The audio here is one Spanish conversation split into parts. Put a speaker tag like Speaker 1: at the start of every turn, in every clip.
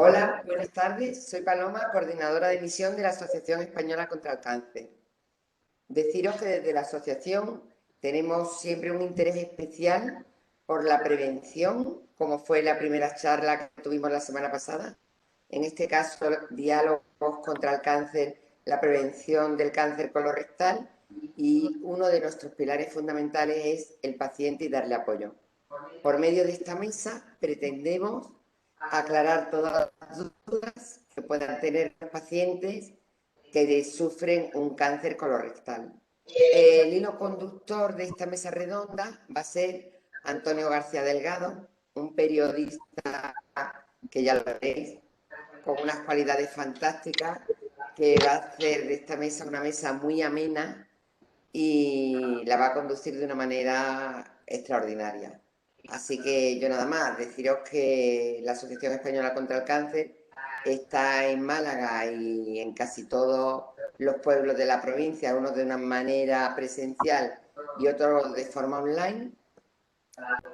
Speaker 1: Hola, buenas tardes. Soy Paloma, coordinadora de misión de la Asociación Española contra el Cáncer. Deciros que desde la asociación tenemos siempre un interés especial por la prevención, como fue la primera charla que tuvimos la semana pasada. En este caso, diálogos contra el cáncer, la prevención del cáncer colorectal, y uno de nuestros pilares fundamentales es el paciente y darle apoyo. Por medio de esta mesa pretendemos aclarar todas las dudas que puedan tener los pacientes que sufren un cáncer colorectal. El hilo conductor de esta mesa redonda va a ser Antonio García Delgado, un periodista que ya lo veréis, con unas cualidades fantásticas, que va a hacer de esta mesa una mesa muy amena y la va a conducir de una manera extraordinaria. Así que yo nada más, deciros que la Asociación Española contra el Cáncer está en Málaga y en casi todos los pueblos de la provincia, unos de una manera presencial y otros de forma online,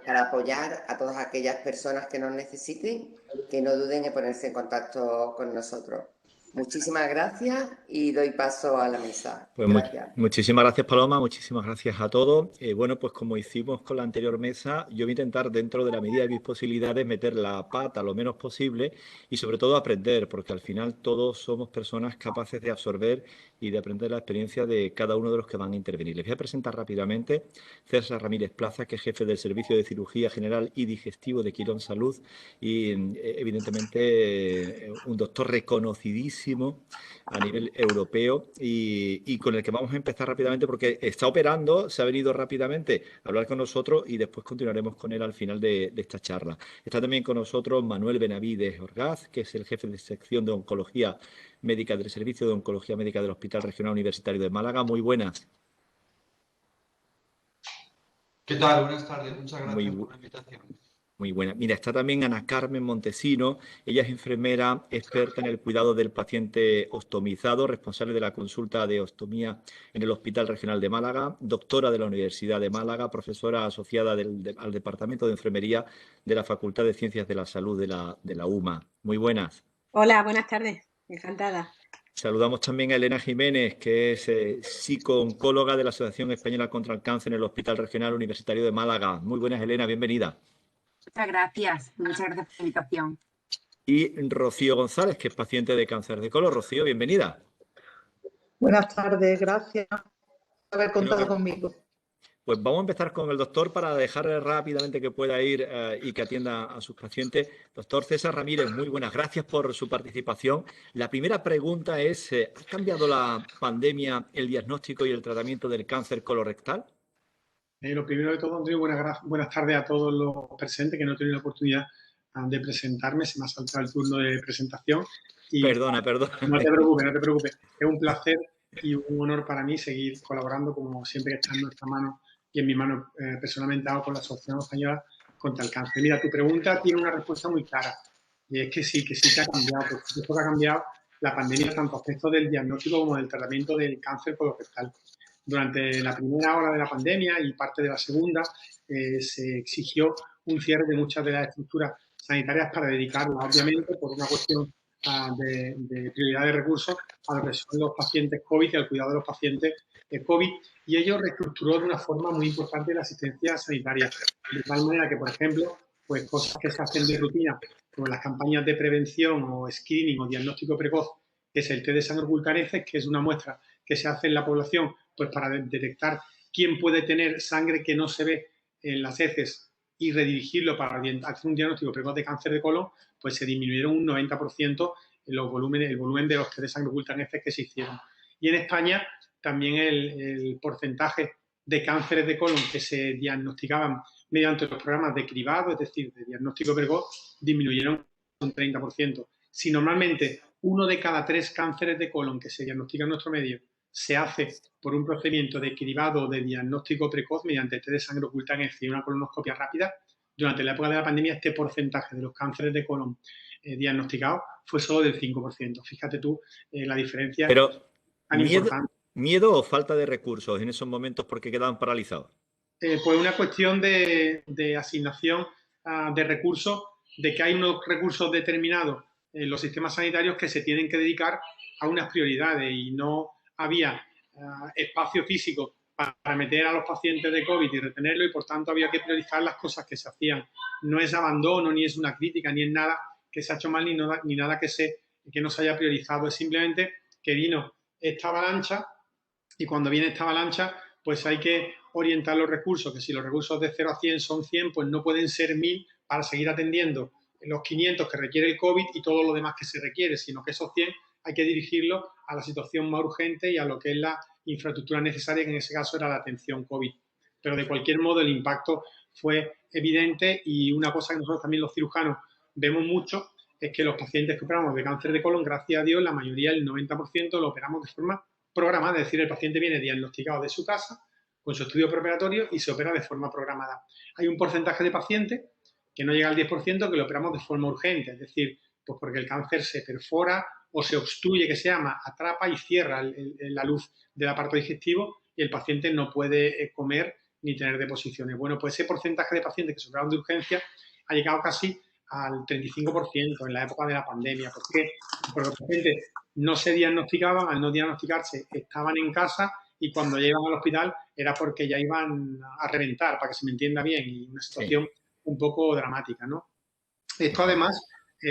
Speaker 1: para apoyar a todas aquellas personas que nos necesiten, que no duden en ponerse en contacto con nosotros. Muchísimas gracias y doy paso a la mesa.
Speaker 2: Pues
Speaker 1: Gracias.
Speaker 2: muchísimas gracias, Paloma, muchísimas gracias a todos. Bueno, pues como hicimos con la anterior mesa, yo voy a intentar, dentro de la medida de mis posibilidades, meter la pata lo menos posible y sobre todo aprender, porque al final todos somos personas capaces de absorber y de aprender la experiencia de cada uno de los que van a intervenir. Les voy a presentar rápidamente César Ramírez Plaza, que es jefe del Servicio de Cirugía General y Digestivo de Quirón Salud y, evidentemente, un doctor reconocidísimo a nivel europeo y con el que vamos a empezar rápidamente porque está operando, se ha venido rápidamente a hablar con nosotros y después continuaremos con él al final de esta charla. Está también con nosotros Manuel Benavides Orgaz, que es el jefe de sección de Oncología Médica del Servicio de Oncología Médica del Hospital Regional Universitario de Málaga. Muy buenas.
Speaker 3: ¿Qué tal? Buenas tardes. Muchas
Speaker 2: Muy,
Speaker 3: gracias por la invitación.
Speaker 2: Muy buena. Mira, está también Ana Carmen Montesino. Ella es enfermera experta en el cuidado del paciente ostomizado, responsable de la consulta de ostomía en el Hospital Regional de Málaga, doctora de la Universidad de Málaga, profesora asociada al Departamento de Enfermería de la Facultad de Ciencias de la Salud de la UMA. Muy buenas.
Speaker 4: Hola, buenas tardes. Encantada.
Speaker 2: Saludamos también a Elena Jiménez, que es psico-oncóloga de la Asociación Española contra el Cáncer en el Hospital Regional Universitario de Málaga. Muy buenas, Elena, bienvenida.
Speaker 5: Muchas gracias por la invitación.
Speaker 2: Y Rocío González, que es paciente de cáncer de colon. Rocío, bienvenida.
Speaker 6: Buenas tardes, gracias por haber
Speaker 2: Creo
Speaker 6: contado
Speaker 2: que,
Speaker 6: conmigo.
Speaker 2: pues vamos a empezar con el doctor para dejarle rápidamente que pueda ir y que atienda a sus pacientes. Doctor César Ramírez, muy buenas, gracias por su participación. La primera pregunta es, ¿ha cambiado la pandemia el diagnóstico y el tratamiento del cáncer colorectal?
Speaker 7: Lo primero de todo, Andrés, buenas tardes a todos los presentes, que no he tenido la oportunidad de presentarme, se me ha saltado el turno de presentación. Y
Speaker 2: Perdona.
Speaker 7: No te preocupes, no te preocupes. Es un placer y un honor para mí seguir colaborando, como siempre que está en nuestra mano y en mi mano personalmente hago con la Asociación Española contra el Cáncer. Mira, tu pregunta tiene una respuesta muy clara, y es que sí que ha cambiado. Por supuesto que ha cambiado la pandemia, tanto a aspectos del diagnóstico como del tratamiento del cáncer colorectal. Durante la primera hora de la pandemia y parte de la segunda, se exigió un cierre de muchas de las estructuras sanitarias para dedicarlas, obviamente, por una cuestión de prioridad de recursos, a lo que son los pacientes COVID y al cuidado de los pacientes COVID. Y ello reestructuró de una forma muy importante la asistencia sanitaria. De tal manera que, por ejemplo, pues cosas que se hacen de rutina, como las campañas de prevención o screening o diagnóstico precoz, que es el test de sangre oculta heces, que es una muestra que se hace en la población pues para detectar quién puede tener sangre que no se ve en las heces y redirigirlo para hacer un diagnóstico precoz de cáncer de colon, pues se disminuyeron un 90% el volumen de los test de sangre oculta en heces que se hicieron. Y en España también el porcentaje de cánceres de colon que se diagnosticaban mediante los programas de cribado, es decir, de diagnóstico precoz, disminuyeron un 30%. Si normalmente 1 de cada 3 cánceres de colon que se diagnostican en nuestro medio se hace por un procedimiento de cribado o de diagnóstico precoz mediante test de sangre oculta en heces y una colonoscopia rápida, durante la época de la pandemia este porcentaje de los cánceres de colon diagnosticados fue solo del 5%. Fíjate tú la diferencia tan importante.
Speaker 2: ¿Miedo o falta de recursos en esos momentos porque quedaban paralizados?
Speaker 7: Pues una cuestión de asignación de recursos, de que hay unos recursos determinados los sistemas sanitarios que se tienen que dedicar a unas prioridades y no había espacio físico para meter a los pacientes de COVID y retenerlo y por tanto había que priorizar las cosas que se hacían. No es abandono, ni es una crítica, ni es nada que se ha hecho mal, ni nada que no se haya priorizado. Es simplemente que vino esta avalancha y cuando viene esta avalancha pues hay que orientar los recursos, que si los recursos de 0 a 100 son 100, pues no pueden ser 1000 para seguir atendiendo los 500 que requiere el COVID y todo lo demás que se requiere, sino que esos 100 hay que dirigirlos a la situación más urgente y a lo que es la infraestructura necesaria, que en ese caso era la atención COVID. Pero de cualquier modo el impacto fue evidente y una cosa que nosotros también los cirujanos vemos mucho es que los pacientes que operamos de cáncer de colon, gracias a Dios, la mayoría, el 90%, lo operamos de forma programada, es decir, el paciente viene diagnosticado de su casa con su estudio preoperatorio y se opera de forma programada. Hay un porcentaje de pacientes que no llega al 10% que lo operamos de forma urgente, es decir, pues porque el cáncer se perfora o se obstruye, que se llama, atrapa y cierra la luz del aparato digestivo y el paciente no puede comer ni tener deposiciones. Bueno, pues ese porcentaje de pacientes que se operaron de urgencia ha llegado casi al 35% en la época de la pandemia. ¿Por qué? Porque los pacientes no se diagnosticaban, al no diagnosticarse estaban en casa y cuando llegan al hospital era porque ya iban a reventar, para que se me entienda bien, y una situación un poco dramática, ¿no? Esto además,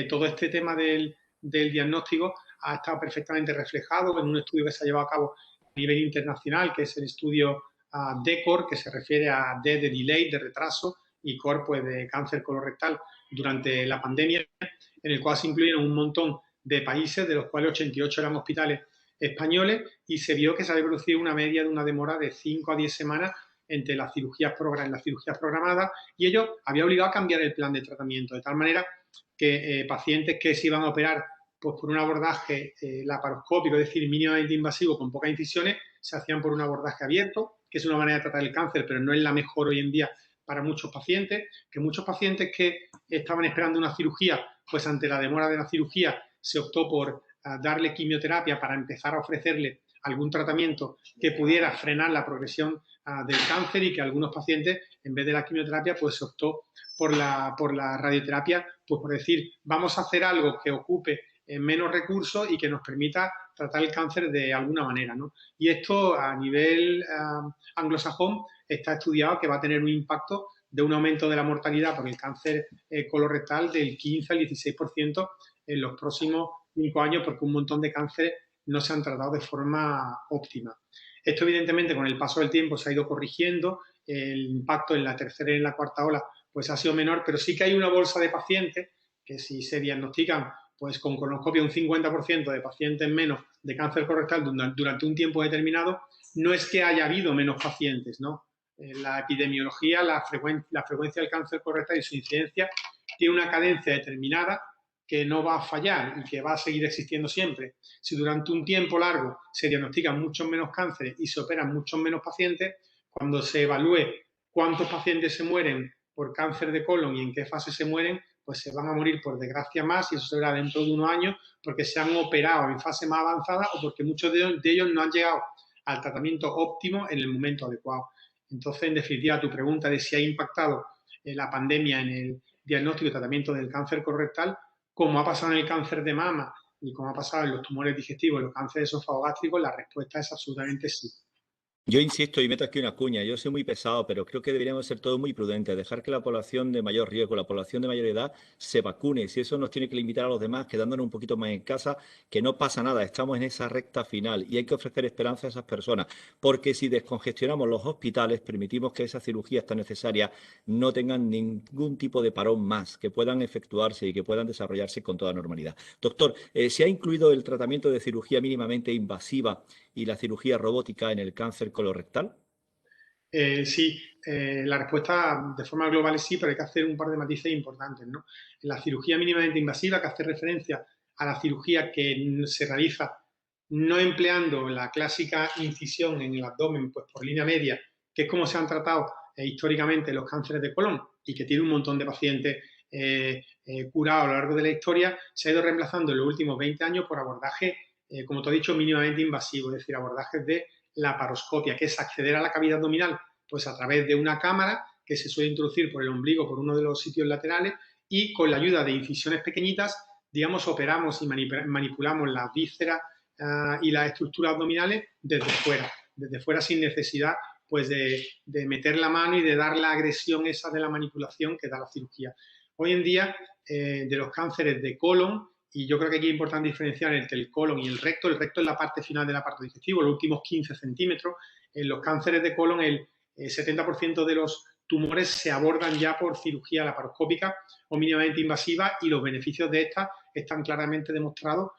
Speaker 7: todo este tema del diagnóstico ha estado perfectamente reflejado en un estudio que se ha llevado a cabo a nivel internacional, que es el estudio DECOR, que se refiere a D de delay, de retraso, y COR, pues, de cáncer colorectal durante la pandemia, en el cual se incluyeron un montón de países, de los cuales 88 eran hospitales españoles, y se vio que se había producido una media de una demora de 5 a 10 semanas entre las cirugías programadas, y ello había obligado a cambiar el plan de tratamiento, de tal manera que pacientes que se iban a operar pues, por un abordaje laparoscópico, es decir, mínimamente invasivo, con pocas incisiones, se hacían por un abordaje abierto, que es una manera de tratar el cáncer, pero no es la mejor hoy en día para muchos pacientes, que muchos pacientes que estaban esperando una cirugía, pues ante la demora de la cirugía se optó por darle quimioterapia para empezar a ofrecerle algún tratamiento que pudiera frenar la progresión del cáncer y que algunos pacientes, en vez de la quimioterapia, pues se optó por la radioterapia, pues por decir, vamos a hacer algo que ocupe menos recursos y que nos permita tratar el cáncer de alguna manera, ¿no? Y esto a nivel anglosajón está estudiado que va a tener un impacto de un aumento de la mortalidad por el cáncer colorectal del 15 al 16% en los próximos 5 años, porque un montón de cánceres no se han tratado de forma óptima. Esto, evidentemente, con el paso del tiempo se ha ido corrigiendo, el impacto en la tercera y en la cuarta ola pues ha sido menor, pero sí que hay una bolsa de pacientes que si se diagnostican pues con colonoscopia un 50% de pacientes menos de cáncer colorectal durante un tiempo determinado, no es que haya habido menos pacientes, ¿no? La epidemiología, la frecuencia del cáncer colorectal y su incidencia tiene una cadencia determinada que no va a fallar y que va a seguir existiendo siempre. Si durante un tiempo largo se diagnostican muchos menos cánceres y se operan muchos menos pacientes, cuando se evalúe cuántos pacientes se mueren por cáncer de colon y en qué fase se mueren, pues se van a morir por desgracia más y eso se verá dentro de unos años porque se han operado en fase más avanzada o porque muchos de ellos no han llegado al tratamiento óptimo en el momento adecuado. Entonces, en definitiva, tu pregunta de si ha impactado la pandemia en el diagnóstico y tratamiento del cáncer colorectal, como ha pasado en el cáncer de mama y como ha pasado en los tumores digestivos y los cánceres esofagogástricos, la respuesta es absolutamente sí.
Speaker 2: Yo insisto y meto aquí una cuña, yo soy muy pesado, pero creo que deberíamos ser todos muy prudentes, dejar que la población de mayor riesgo, la población de mayor edad, se vacune. Si eso nos tiene que limitar a los demás, quedándonos un poquito más en casa, que no pasa nada, estamos en esa recta final y hay que ofrecer esperanza a esas personas, porque si descongestionamos los hospitales, permitimos que esas cirugías tan necesarias no tengan ningún tipo de parón más, que puedan efectuarse y que puedan desarrollarse con toda normalidad. Doctor, ¿se ha incluido el tratamiento de cirugía mínimamente invasiva y la cirugía robótica en el cáncer colorectal?
Speaker 7: Sí, la respuesta de forma global es sí, pero hay que hacer un par de matices importantes, ¿no? En la cirugía mínimamente invasiva, que hace referencia a la cirugía que se realiza no empleando la clásica incisión en el abdomen, pues por línea media, que es como se han tratado históricamente los cánceres de colon y que tiene un montón de pacientes curados a lo largo de la historia, se ha ido reemplazando en los últimos 20 años por abordajes, como te he dicho, mínimamente invasivos, es decir, abordajes de laparoscopia, que es acceder a la cavidad abdominal pues a través de una cámara que se suele introducir por el ombligo, por uno de los sitios laterales, y con la ayuda de incisiones pequeñitas digamos, operamos y manipulamos las vísceras y las estructuras abdominales desde fuera sin necesidad pues de meter la mano y de dar la agresión esa de la manipulación que da la cirugía. Hoy en día, de los cánceres de colon, y yo creo que aquí es importante diferenciar entre el colon y el recto es la parte final del aparato digestivo, los últimos 15 centímetros. En los cánceres de colon, el 70% de los tumores se abordan ya por cirugía laparoscópica o mínimamente invasiva, y los beneficios de esta están claramente demostrados,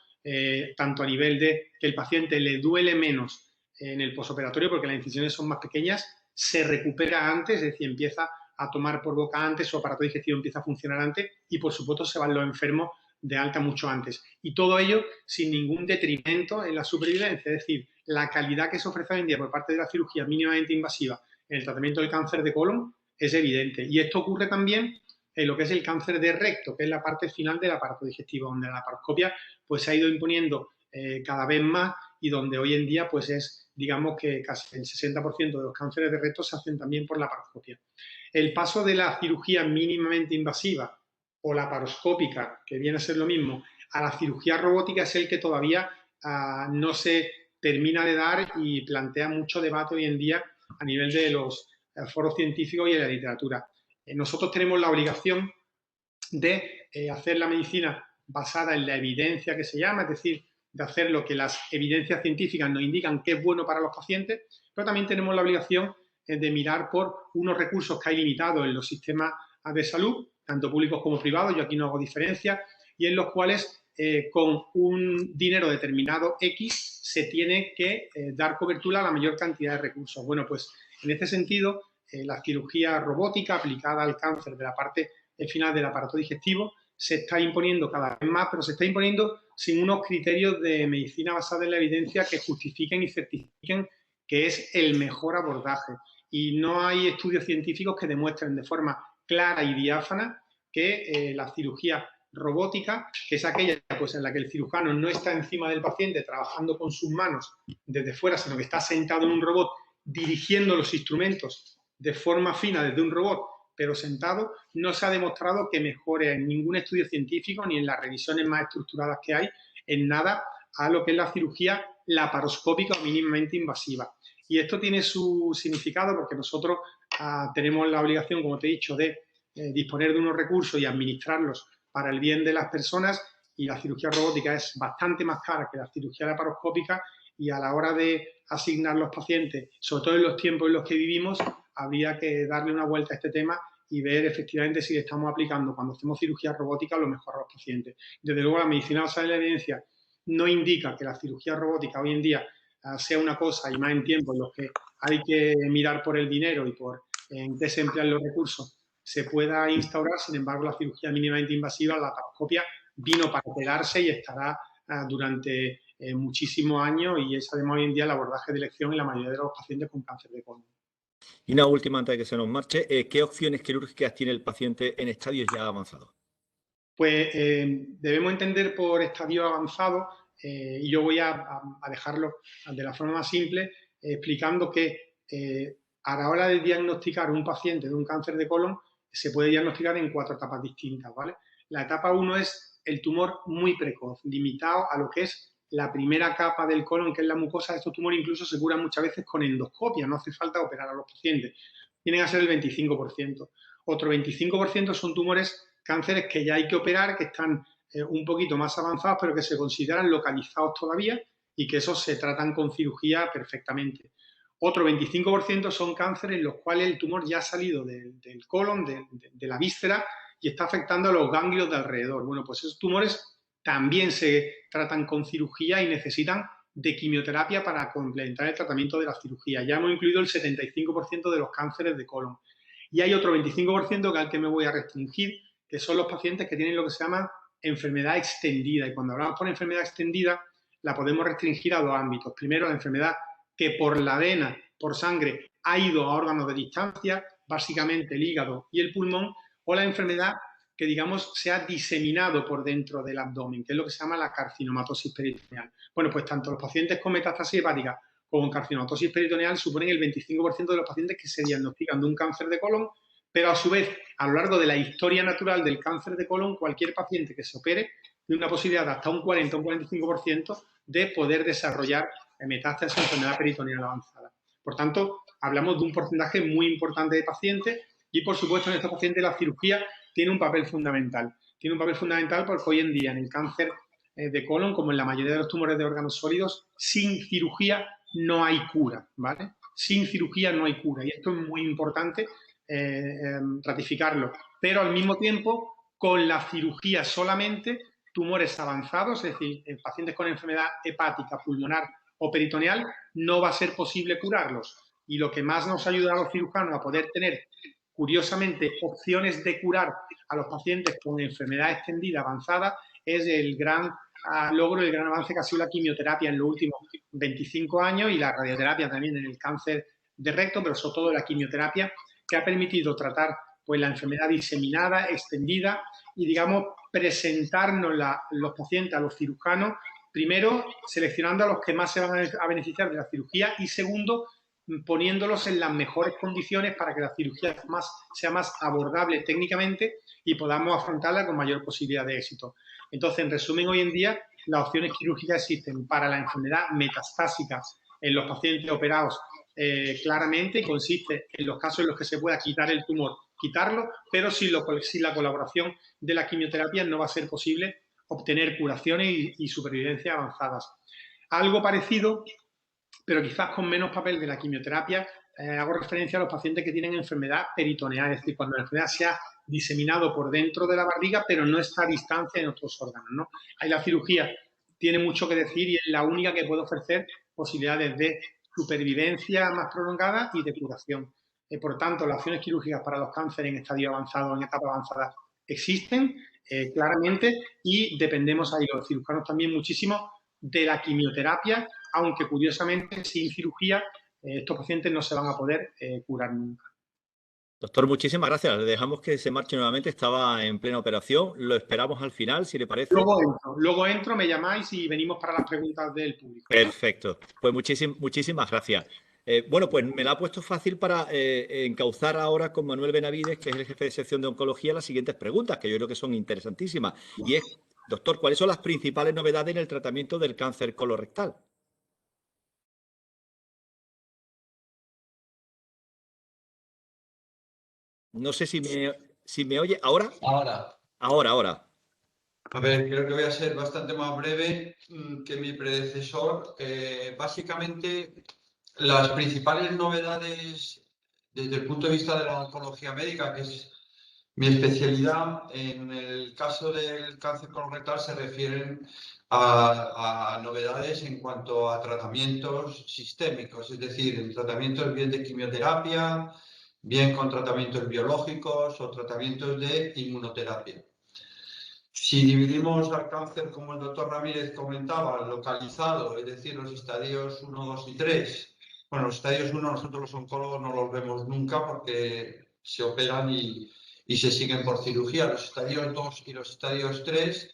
Speaker 7: tanto a nivel de que el paciente le duele menos en el posoperatorio porque las incisiones son más pequeñas, se recupera antes, es decir, empieza a tomar por boca antes, su aparato digestivo empieza a funcionar antes y, por supuesto, se van los enfermos de alta mucho antes. Y todo ello sin ningún detrimento en la supervivencia, es decir, la calidad que se ofrece hoy en día por parte de la cirugía mínimamente invasiva en el tratamiento del cáncer de colon es evidente. Y esto ocurre también en lo que es el cáncer de recto, que es la parte final del aparato digestivo, donde la laparoscopia pues, se ha ido imponiendo cada vez más y donde hoy en día pues es, digamos que casi el 60% de los cánceres de recto se hacen también por laparoscopia. El paso de la cirugía mínimamente invasiva o laparoscópica, que viene a ser lo mismo, a la cirugía robótica es el que todavía no se termina de dar y plantea mucho debate hoy en día a nivel de los foros científicos y de la literatura. Nosotros tenemos la obligación de hacer la medicina basada en la evidencia que se llama, es decir, de hacer lo que las evidencias científicas nos indican que es bueno para los pacientes, pero también tenemos la obligación de mirar por unos recursos que hay limitados en los sistemas de salud, tanto públicos como privados, yo aquí no hago diferencia, y en los cuales con un dinero determinado X se tiene que dar cobertura a la mayor cantidad de recursos. Bueno, pues en este sentido, la cirugía robótica aplicada al cáncer de la parte final del aparato digestivo se está imponiendo cada vez más, pero se está imponiendo sin unos criterios de medicina basada en la evidencia que justifiquen y certifiquen que es el mejor abordaje. Y no hay estudios científicos que demuestren de forma clara y diáfana que la cirugía robótica, que es aquella pues, en la que el cirujano no está encima del paciente trabajando con sus manos desde fuera, sino que está sentado en un robot dirigiendo los instrumentos de forma fina desde un robot, pero sentado, no se ha demostrado que mejore en ningún estudio científico ni en las revisiones más estructuradas que hay, en nada a lo que es la cirugía laparoscópica o mínimamente invasiva. Y esto tiene su significado porque nosotros tenemos la obligación, como te he dicho, de disponer de unos recursos y administrarlos para el bien de las personas, y la cirugía robótica es bastante más cara que la cirugía laparoscópica, y a la hora de asignar los pacientes, sobre todo en los tiempos en los que vivimos, habría que darle una vuelta a este tema y ver efectivamente si le estamos aplicando cuando hacemos cirugía robótica lo mejor a los pacientes. Desde luego, la medicina basada en la evidencia no indica que la cirugía robótica hoy en día sea una cosa, y más en tiempos en los que hay que mirar por el dinero y por en qué se emplean los recursos, se pueda instaurar. Sin embargo, la cirugía mínimamente invasiva, la laparoscopia, vino para quedarse y estará durante muchísimos años, y es además hoy en día el abordaje de elección en la mayoría de los pacientes con cáncer de colon.
Speaker 2: Y una última antes de que se nos marche, ¿qué opciones quirúrgicas tiene el paciente en estadios ya avanzados? Pues
Speaker 7: debemos entender por estadios avanzados, y yo voy a dejarlo de la forma más simple, explicando que a la hora de diagnosticar un paciente de un cáncer de colon, se puede diagnosticar en 4 etapas distintas, ¿vale? La etapa 1 es el tumor muy precoz, limitado a lo que es la primera capa del colon, que es la mucosa. Estos tumores incluso se curan muchas veces con endoscopia, no hace falta operar a los pacientes. Vienen a ser el 25%. Otro 25% son tumores, cánceres que ya hay que operar, que están un poquito más avanzados, pero que se consideran localizados todavía y que esos se tratan con cirugía perfectamente. Otro 25% son cánceres en los cuales el tumor ya ha salido del colon, de la víscera, y está afectando a los ganglios de alrededor. Bueno, pues esos tumores también se tratan con cirugía y necesitan de quimioterapia para complementar el tratamiento de la cirugía. Ya hemos incluido el 75% de los cánceres de colon. Y hay otro 25% que al que me voy a restringir, que son los pacientes que tienen lo que se llama enfermedad extendida. Y cuando hablamos por enfermedad extendida, la podemos restringir a 2 ámbitos. Primero, la enfermedad que por la vena, por sangre, ha ido a órganos de distancia, básicamente el hígado y el pulmón, o la enfermedad que, digamos, se ha diseminado por dentro del abdomen, que es lo que se llama la carcinomatosis peritoneal. Bueno, pues tanto los pacientes con metástasis hepática como con carcinomatosis peritoneal suponen el 25% de los pacientes que se diagnostican de un cáncer de colon, pero a su vez, a lo largo de la historia natural del cáncer de colon, cualquier paciente que se opere de una posibilidad de hasta un 40 o un 45% de poder desarrollar metástasis o enfermedad peritoneal avanzada. Por tanto, hablamos de un porcentaje muy importante de pacientes y, por supuesto, en estos pacientes la cirugía tiene un papel fundamental. Tiene un papel fundamental porque hoy en día en el cáncer de colon, como en la mayoría de los tumores de órganos sólidos, sin cirugía no hay cura, ¿vale? Sin cirugía no hay cura y esto es muy importante ratificarlo. Pero al mismo tiempo, con la cirugía solamente, tumores avanzados, es decir, en pacientes con enfermedad hepática, pulmonar o peritoneal, no va a ser posible curarlos. Y lo que más nos ayuda a los cirujanos a poder tener, curiosamente, opciones de curar a los pacientes con enfermedad extendida avanzada es el gran logro, el gran avance que ha sido la quimioterapia en los últimos 25 años y la radioterapia también en el cáncer de recto, pero sobre todo la quimioterapia, que ha permitido tratar pues, la enfermedad diseminada, extendida y, digamos, presentarnos los pacientes a los cirujanos, primero seleccionando a los que más se van a beneficiar de la cirugía y segundo, poniéndolos en las mejores condiciones para que la cirugía sea más abordable técnicamente y podamos afrontarla con mayor posibilidad de éxito. Entonces, en resumen, hoy en día las opciones quirúrgicas existen para la enfermedad metastásica en los pacientes operados claramente y consiste en los casos en los que se pueda quitar el tumor, quitarlo, pero sin la colaboración de la quimioterapia no va a ser posible obtener curaciones y supervivencia avanzadas. Algo parecido, pero quizás con menos papel de la quimioterapia, hago referencia a los pacientes que tienen enfermedad peritoneal, es decir, cuando la enfermedad se ha diseminado por dentro de la barriga, pero no está a distancia en otros órganos, ¿no? Ahí la cirugía tiene mucho que decir y es la única que puede ofrecer posibilidades de supervivencia más prolongada y de curación. Por tanto, las opciones quirúrgicas para los cánceres en estadio avanzado, en etapa avanzada, existen claramente y dependemos ahí los cirujanos también muchísimo de la quimioterapia, aunque curiosamente sin cirugía estos pacientes no se van a poder curar nunca.
Speaker 2: Doctor, muchísimas gracias. Le dejamos que se marche nuevamente. Estaba en plena operación. Lo esperamos al final, si le parece.
Speaker 7: Luego entro, me llamáis y venimos para las preguntas del público.
Speaker 2: Perfecto. Pues muchísimas gracias. Bueno, pues me la ha puesto fácil para encauzar ahora con Manuel Benavides, que es el jefe de sección de oncología, las siguientes preguntas, que yo creo que son interesantísimas. Y es, doctor, ¿cuáles son las principales novedades en el tratamiento del cáncer colorectal? No sé si me oye. ¿Ahora? Ahora.
Speaker 3: A ver, creo que voy a ser bastante más breve que mi predecesor. Básicamente, las principales novedades desde el punto de vista de la oncología médica, que es mi especialidad, en el caso del cáncer colorectal se refieren a novedades en cuanto a tratamientos sistémicos, es decir, en tratamientos bien de quimioterapia, bien con tratamientos biológicos o tratamientos de inmunoterapia. Si dividimos al cáncer, como el doctor Ramírez comentaba, localizado, es decir, los estadios 1, 2 y 3, bueno, los estadios 1 nosotros los oncólogos no los vemos nunca porque se operan y se siguen por cirugía. Los estadios 2 y los estadios 3,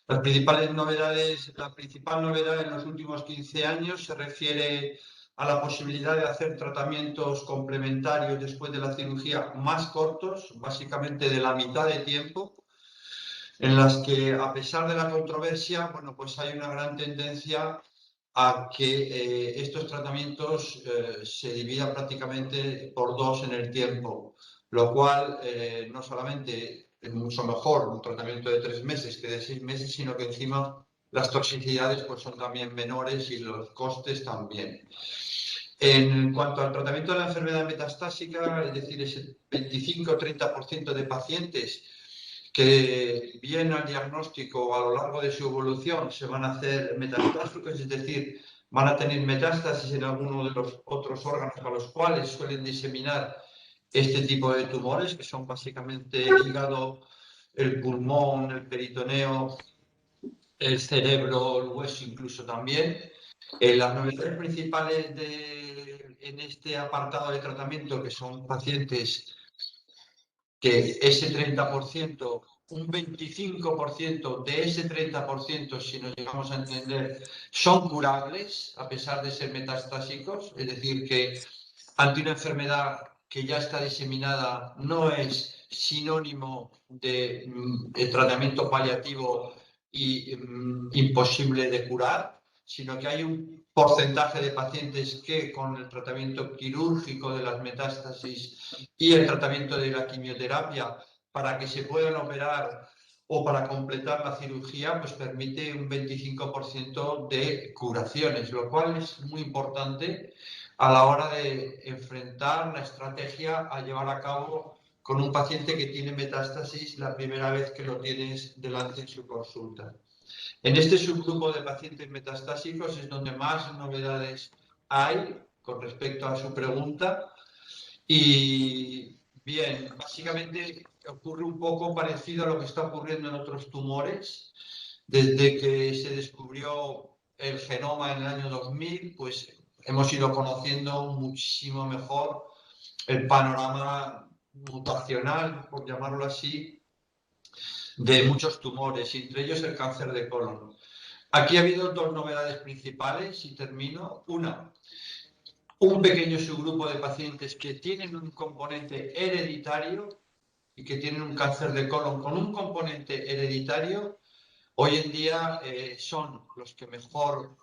Speaker 3: las principales novedades, la principal novedad en los últimos 15 años se refiere a la posibilidad de hacer tratamientos complementarios después de la cirugía más cortos, básicamente de la mitad de tiempo, en las que, a pesar de la controversia, bueno, pues hay una gran tendencia a que estos tratamientos se dividan prácticamente por 2 en el tiempo, lo cual no solamente es mucho mejor un tratamiento de 3 meses que de 6 meses, sino que encima las toxicidades pues, son también menores y los costes también. En cuanto al tratamiento de la enfermedad metastásica, es decir, ese 25-30% de pacientes que bien al diagnóstico o a lo largo de su evolución se van a hacer metastásicos, es decir, van a tener metástasis en alguno de los otros órganos a los cuales suelen diseminar este tipo de tumores, que son básicamente el hígado, el pulmón, el peritoneo, el cerebro, el hueso incluso también. Las novedades principales en este apartado de tratamiento, que son pacientes que ese 30%, un 25% de ese 30%, si nos llegamos a entender, son curables a pesar de ser metastásicos, es decir, que ante una enfermedad que ya está diseminada no es sinónimo de tratamiento paliativo imposible de curar, sino que hay un porcentaje de pacientes que con el tratamiento quirúrgico de las metástasis y el tratamiento de la quimioterapia, para que se puedan operar o para completar la cirugía, pues permite un 25% de curaciones, lo cual es muy importante a la hora de enfrentar la estrategia a llevar a cabo con un paciente que tiene metástasis la primera vez que lo tienes delante en su consulta. En este subgrupo de pacientes metastásicos es donde más novedades hay con respecto a su pregunta. Y bien, básicamente ocurre un poco parecido a lo que está ocurriendo en otros tumores. Desde que se descubrió el genoma en el año 2000, pues hemos ido conociendo muchísimo mejor el panorama mutacional, por llamarlo así, de muchos tumores, entre ellos el cáncer de colon. Aquí ha habido dos novedades principales y termino. Una, un pequeño subgrupo de pacientes que tienen un componente hereditario y que tienen un cáncer de colon con un componente hereditario, hoy en día son los que mejor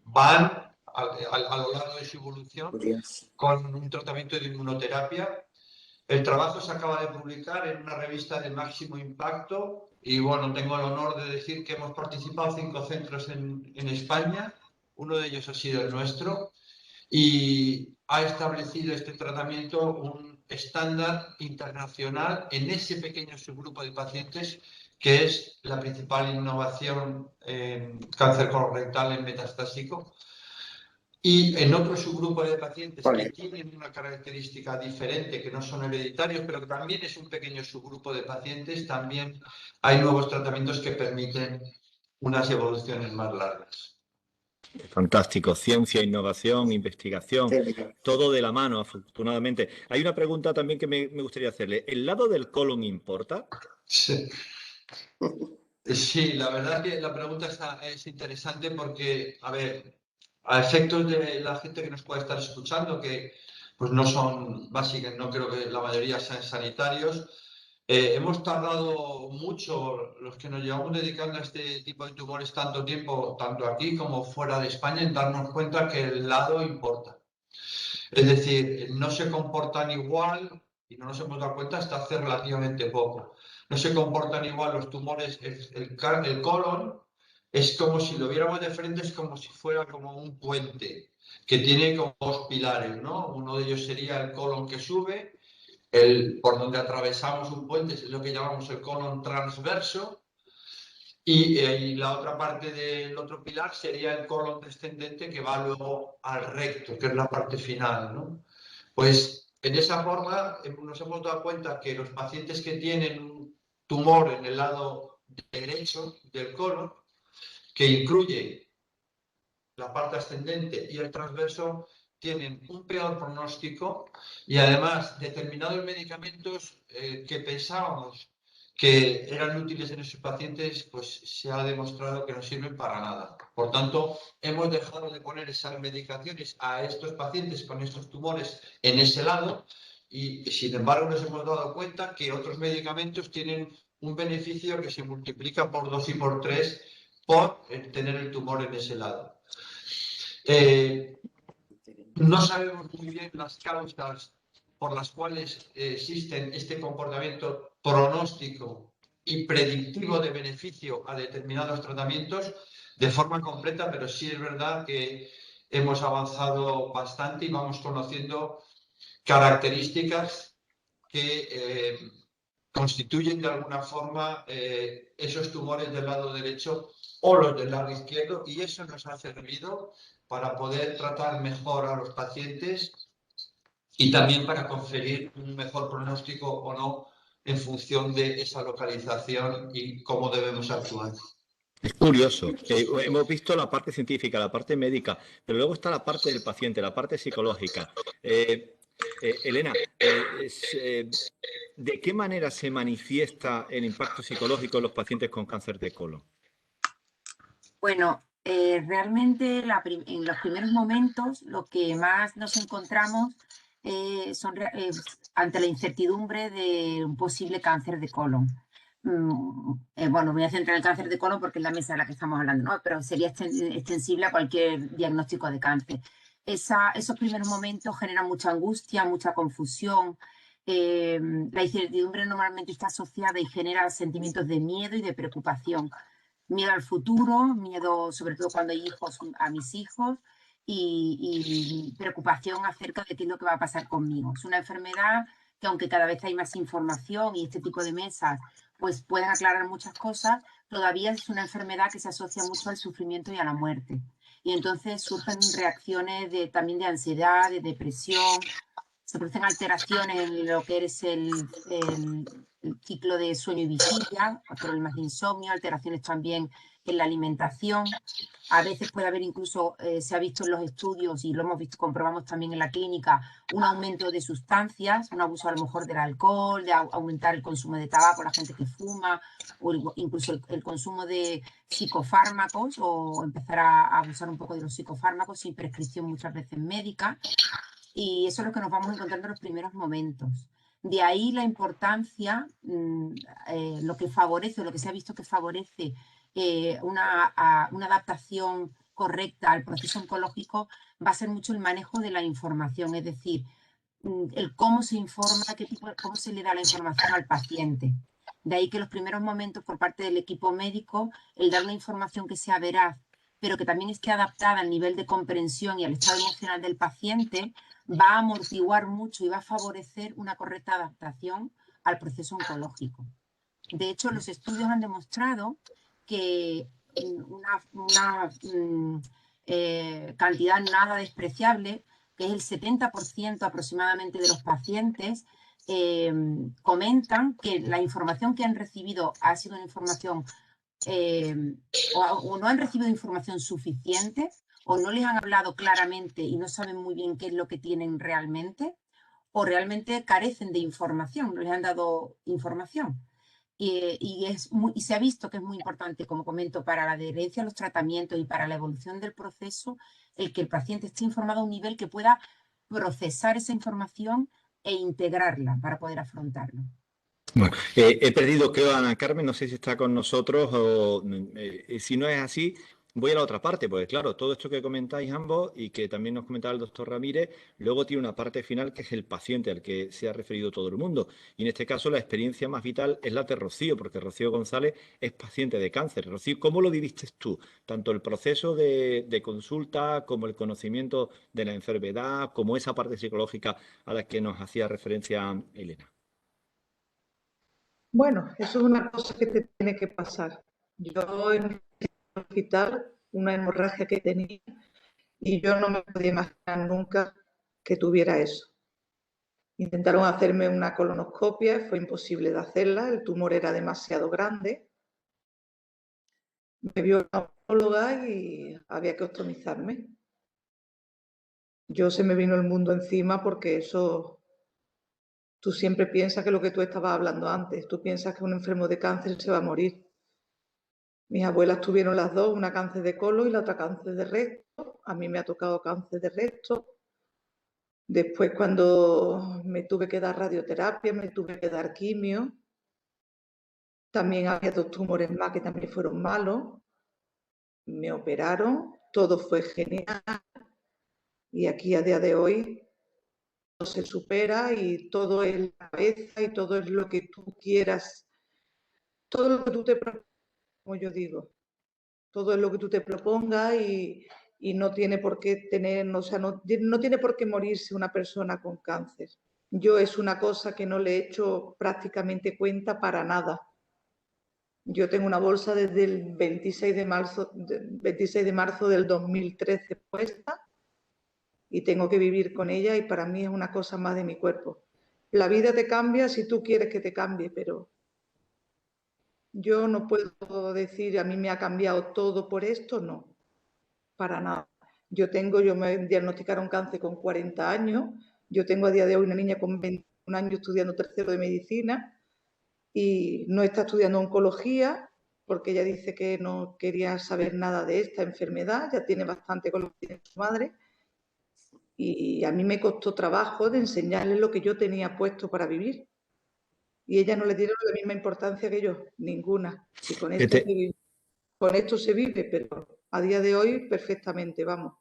Speaker 3: van a lo largo de su evolución con un tratamiento de inmunoterapia. El trabajo se acaba de publicar en una revista de máximo impacto y bueno, tengo el honor de decir que hemos participado 5 centros en España, uno de ellos ha sido el nuestro, y ha establecido este tratamiento un estándar internacional en ese pequeño subgrupo de pacientes que es la principal innovación en cáncer colorectal en metastásico. Y en otro subgrupo de pacientes que tienen una característica diferente, que no son hereditarios, pero que también es un pequeño subgrupo de pacientes, también hay nuevos tratamientos que permiten unas evoluciones más largas.
Speaker 2: Fantástico. Ciencia, innovación, investigación, todo de la mano, afortunadamente. Hay una pregunta también que me gustaría hacerle. ¿El lado del colon importa?
Speaker 3: Sí. Sí, la verdad que la pregunta es interesante porque, a ver, a efectos de la gente que nos puede estar escuchando, que pues no son básicas, no creo que la mayoría sean sanitarios, hemos tardado mucho, los que nos llevamos dedicando a este tipo de tumores tanto tiempo, tanto aquí como fuera de España, en darnos cuenta que el lado importa. Es decir, no se comportan igual y no nos hemos dado cuenta hasta hace relativamente poco. No se comportan igual los tumores, el colon es como si lo viéramos de frente, es como si fuera como un puente que tiene como dos pilares, ¿no? Uno de ellos sería el colon que sube, por donde atravesamos un puente, es lo que llamamos el colon transverso, y la otra parte del otro pilar sería el colon descendente que va luego al recto, que es la parte final, ¿no? Pues en esa forma nos hemos dado cuenta que los pacientes que tienen un tumor en el lado derecho del colon, que incluye la parte ascendente y el transverso, tienen un peor pronóstico y además determinados medicamentos que pensábamos que eran útiles en esos pacientes, pues se ha demostrado que no sirven para nada. Por tanto, hemos dejado de poner esas medicaciones a estos pacientes con estos tumores en ese lado y, sin embargo, nos hemos dado cuenta que otros medicamentos tienen un beneficio que se multiplica por 2 y por 3 por tener el tumor en ese lado. No sabemos muy bien las causas por las cuales existen este comportamiento pronóstico y predictivo de beneficio a determinados tratamientos de forma completa, pero sí es verdad que hemos avanzado bastante y vamos conociendo características que constituyen de alguna forma esos tumores del lado derecho o los del lado izquierdo, y eso nos ha servido para poder tratar mejor a los pacientes y también para conferir un mejor pronóstico o no en función de esa localización y cómo debemos actuar.
Speaker 2: Es curioso. Hemos visto la parte científica, la parte médica, pero luego está la parte del paciente, la parte psicológica. Elena, ¿de qué manera se manifiesta el impacto psicológico en los pacientes con cáncer de colon?
Speaker 5: Bueno, realmente en los primeros momentos lo que más nos encontramos son ante la incertidumbre de un posible cáncer de colon. bueno, voy a centrar el cáncer de colon porque es la mesa de la que estamos hablando, ¿no? Pero sería extensible a cualquier diagnóstico de cáncer. Esos primeros momentos generan mucha angustia, mucha confusión. La incertidumbre normalmente está asociada y genera sentimientos de miedo y de preocupación. Miedo al futuro, miedo sobre todo cuando hay hijos, a mis hijos, y preocupación acerca de qué es lo que va a pasar conmigo. Es una enfermedad que, aunque cada vez hay más información y este tipo de mesas pues pueden aclarar muchas cosas, todavía es una enfermedad que se asocia mucho al sufrimiento y a la muerte. Y entonces surgen reacciones también de ansiedad, de depresión, se producen alteraciones en lo que es el ciclo de sueño y vigilia, problemas de insomnio, alteraciones también en la alimentación. A veces puede haber incluso, se ha visto en los estudios y lo hemos visto, comprobamos también en la clínica, un aumento de sustancias, un abuso a lo mejor del alcohol, de aumentar el consumo de tabaco, la gente que fuma, o incluso el consumo de psicofármacos o empezar a abusar un poco de los psicofármacos sin prescripción muchas veces médica. Y eso es lo que nos vamos encontrando en los primeros momentos. De ahí la importancia, lo que favorece, lo que se ha visto que favorece una adaptación correcta al proceso oncológico va a ser mucho el manejo de la información, es decir, el cómo se informa, cómo se le da la información al paciente. De ahí que los primeros momentos por parte del equipo médico, el dar una información que sea veraz, pero que también esté adaptada al nivel de comprensión y al estado emocional del paciente, va a amortiguar mucho y va a favorecer una correcta adaptación al proceso oncológico. De hecho, los estudios han demostrado que una cantidad nada despreciable, que es el 70% aproximadamente de los pacientes, comentan que la información que han recibido ha sido una información o no han recibido información suficiente o no les han hablado claramente y no saben muy bien qué es lo que tienen realmente, o realmente carecen de información, no les han dado información. Y se ha visto que es muy importante, como comento, para la adherencia a los tratamientos y para la evolución del proceso, el que el paciente esté informado a un nivel que pueda procesar esa información e integrarla para poder afrontarlo.
Speaker 2: Bueno, he perdido, creo, a Ana Carmen, no sé si está con nosotros o si no es así, voy a la otra parte, porque claro, todo esto que comentáis ambos y que también nos comentaba el doctor Ramírez, luego tiene una parte final que es el paciente al que se ha referido todo el mundo. Y en este caso la experiencia más vital es la de Rocío, porque Rocío González es paciente de cáncer. Rocío, ¿cómo lo viviste tú? Tanto el proceso de consulta como el conocimiento de la enfermedad, como esa parte psicológica a la que nos hacía referencia Elena.
Speaker 6: Bueno, eso es una cosa que te tiene que pasar. Yo en el hospital, una hemorragia que tenía, y yo no me podía imaginar nunca que tuviera eso. Intentaron hacerme una colonoscopia, fue imposible de hacerla, el tumor era demasiado grande. Me vio una oncóloga y había que ostomizarme. Se me vino el mundo encima porque eso... Tú siempre piensas que lo que tú estabas hablando antes, tú piensas que un enfermo de cáncer se va a morir. Mis abuelas tuvieron las dos, una cáncer de colon y la otra cáncer de recto. A mí me ha tocado cáncer de recto. Después, cuando me tuve que dar radioterapia, me tuve que dar quimio. También había 2 tumores más que también fueron malos. Me operaron, todo fue genial. Y aquí a día de hoy todo se supera y todo es la cabeza y todo es lo que tú quieras. Todo lo que tú te propongas, como yo digo. Todo es lo que tú te propongas y no tiene por qué tener, o sea, no tiene por qué morirse una persona con cáncer. Yo es una cosa que no le he hecho prácticamente cuenta para nada. Yo tengo una bolsa desde el 26 de marzo del 2013 puesta y tengo que vivir con ella y para mí es una cosa más de mi cuerpo. La vida te cambia si tú quieres que te cambie, pero yo no puedo decir a mí me ha cambiado todo por esto, no, para nada. Me diagnosticaron cáncer con 40 años, yo tengo a día de hoy una niña con 21 años estudiando tercero de medicina y no está estudiando oncología porque ella dice que no quería saber nada de esta enfermedad, ya tiene bastante con lo que tiene su madre y a mí me costó trabajo de enseñarle lo que yo tenía puesto para vivir. y ella no le dieron la misma importancia que yo, ninguna. Y con esto,
Speaker 2: Fíjate,
Speaker 6: con esto se vive, pero a día de hoy perfectamente, vamos.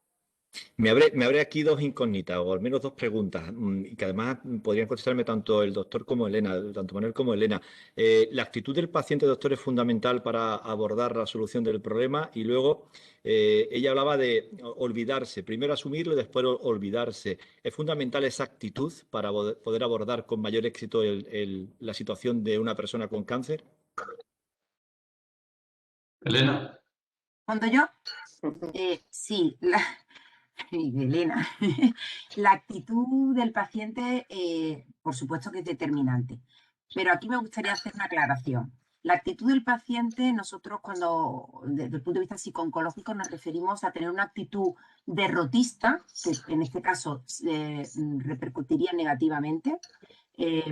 Speaker 2: me abre aquí dos incógnitas, o al menos dos preguntas, y que además podrían contestarme tanto el doctor como Elena, tanto Manuel como Elena. La actitud del paciente, doctor, es fundamental para abordar la solución del problema, y luego ella hablaba de olvidarse, primero asumirlo y después olvidarse. ¿Es fundamental esa actitud para poder abordar con mayor éxito la situación de una persona con cáncer?
Speaker 3: Elena.
Speaker 5: ¿Cuando yo? Sí, Elena, la actitud del paciente, por supuesto que es determinante, pero aquí me gustaría hacer una aclaración. La actitud del paciente, nosotros cuando, desde el punto de vista psico-oncológico, nos referimos a tener una actitud derrotista, que en este caso repercutiría negativamente,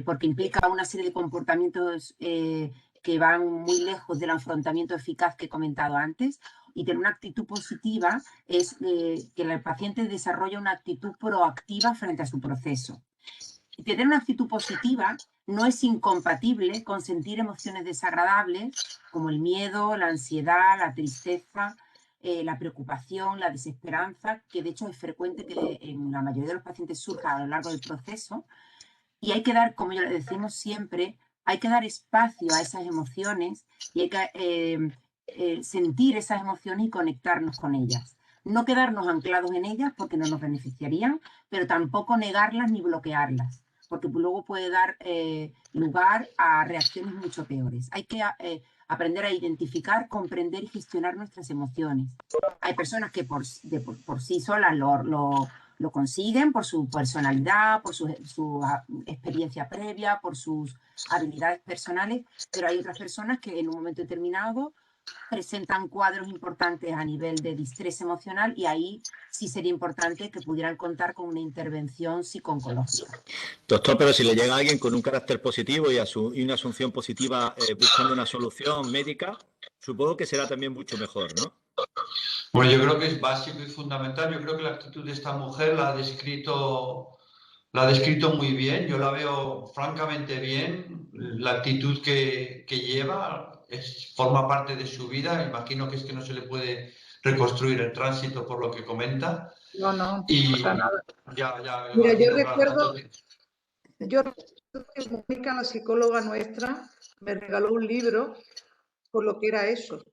Speaker 5: porque implica una serie de comportamientos que van muy lejos del afrontamiento eficaz que he comentado antes, y tener una actitud positiva es que el paciente desarrolla una actitud proactiva frente a su proceso. Y tener una actitud positiva no es incompatible con sentir emociones desagradables como el miedo, la ansiedad, la tristeza, la preocupación, la desesperanza, que de hecho es frecuente que en la mayoría de los pacientes surja a lo largo del proceso. Y hay que dar, como yo le decimos siempre, hay que dar espacio a esas emociones y hay que sentir esas emociones y conectarnos con ellas. No quedarnos anclados en ellas porque no nos beneficiarían, pero tampoco negarlas ni bloquearlas, porque luego puede dar lugar a reacciones mucho peores. Hay que aprender a identificar, comprender y gestionar nuestras emociones. Hay personas que por sí solas lo consiguen por su personalidad, por su experiencia previa, por sus habilidades personales, pero hay otras personas que en un momento determinado presentan cuadros importantes a nivel de distrés emocional y ahí sí sería importante que pudieran contar con una intervención psico-oncológica.
Speaker 2: Doctor, pero si le llega a alguien con un carácter positivo y una asunción positiva buscando una solución médica, supongo que será también mucho mejor, ¿no?
Speaker 3: Bueno, yo creo que es básico y fundamental. Yo creo que la actitud de esta mujer la ha descrito muy bien. Yo la veo francamente bien. La actitud que lleva forma parte de su vida. Imagino que es que no se le puede reconstruir el tránsito por lo que comenta.
Speaker 6: No,
Speaker 3: Y
Speaker 6: para nada.
Speaker 3: ya me
Speaker 6: Mira,
Speaker 3: imagino, claro.
Speaker 6: yo recuerdo que Mónica, la psicóloga nuestra, me regaló un libro por lo que era eso.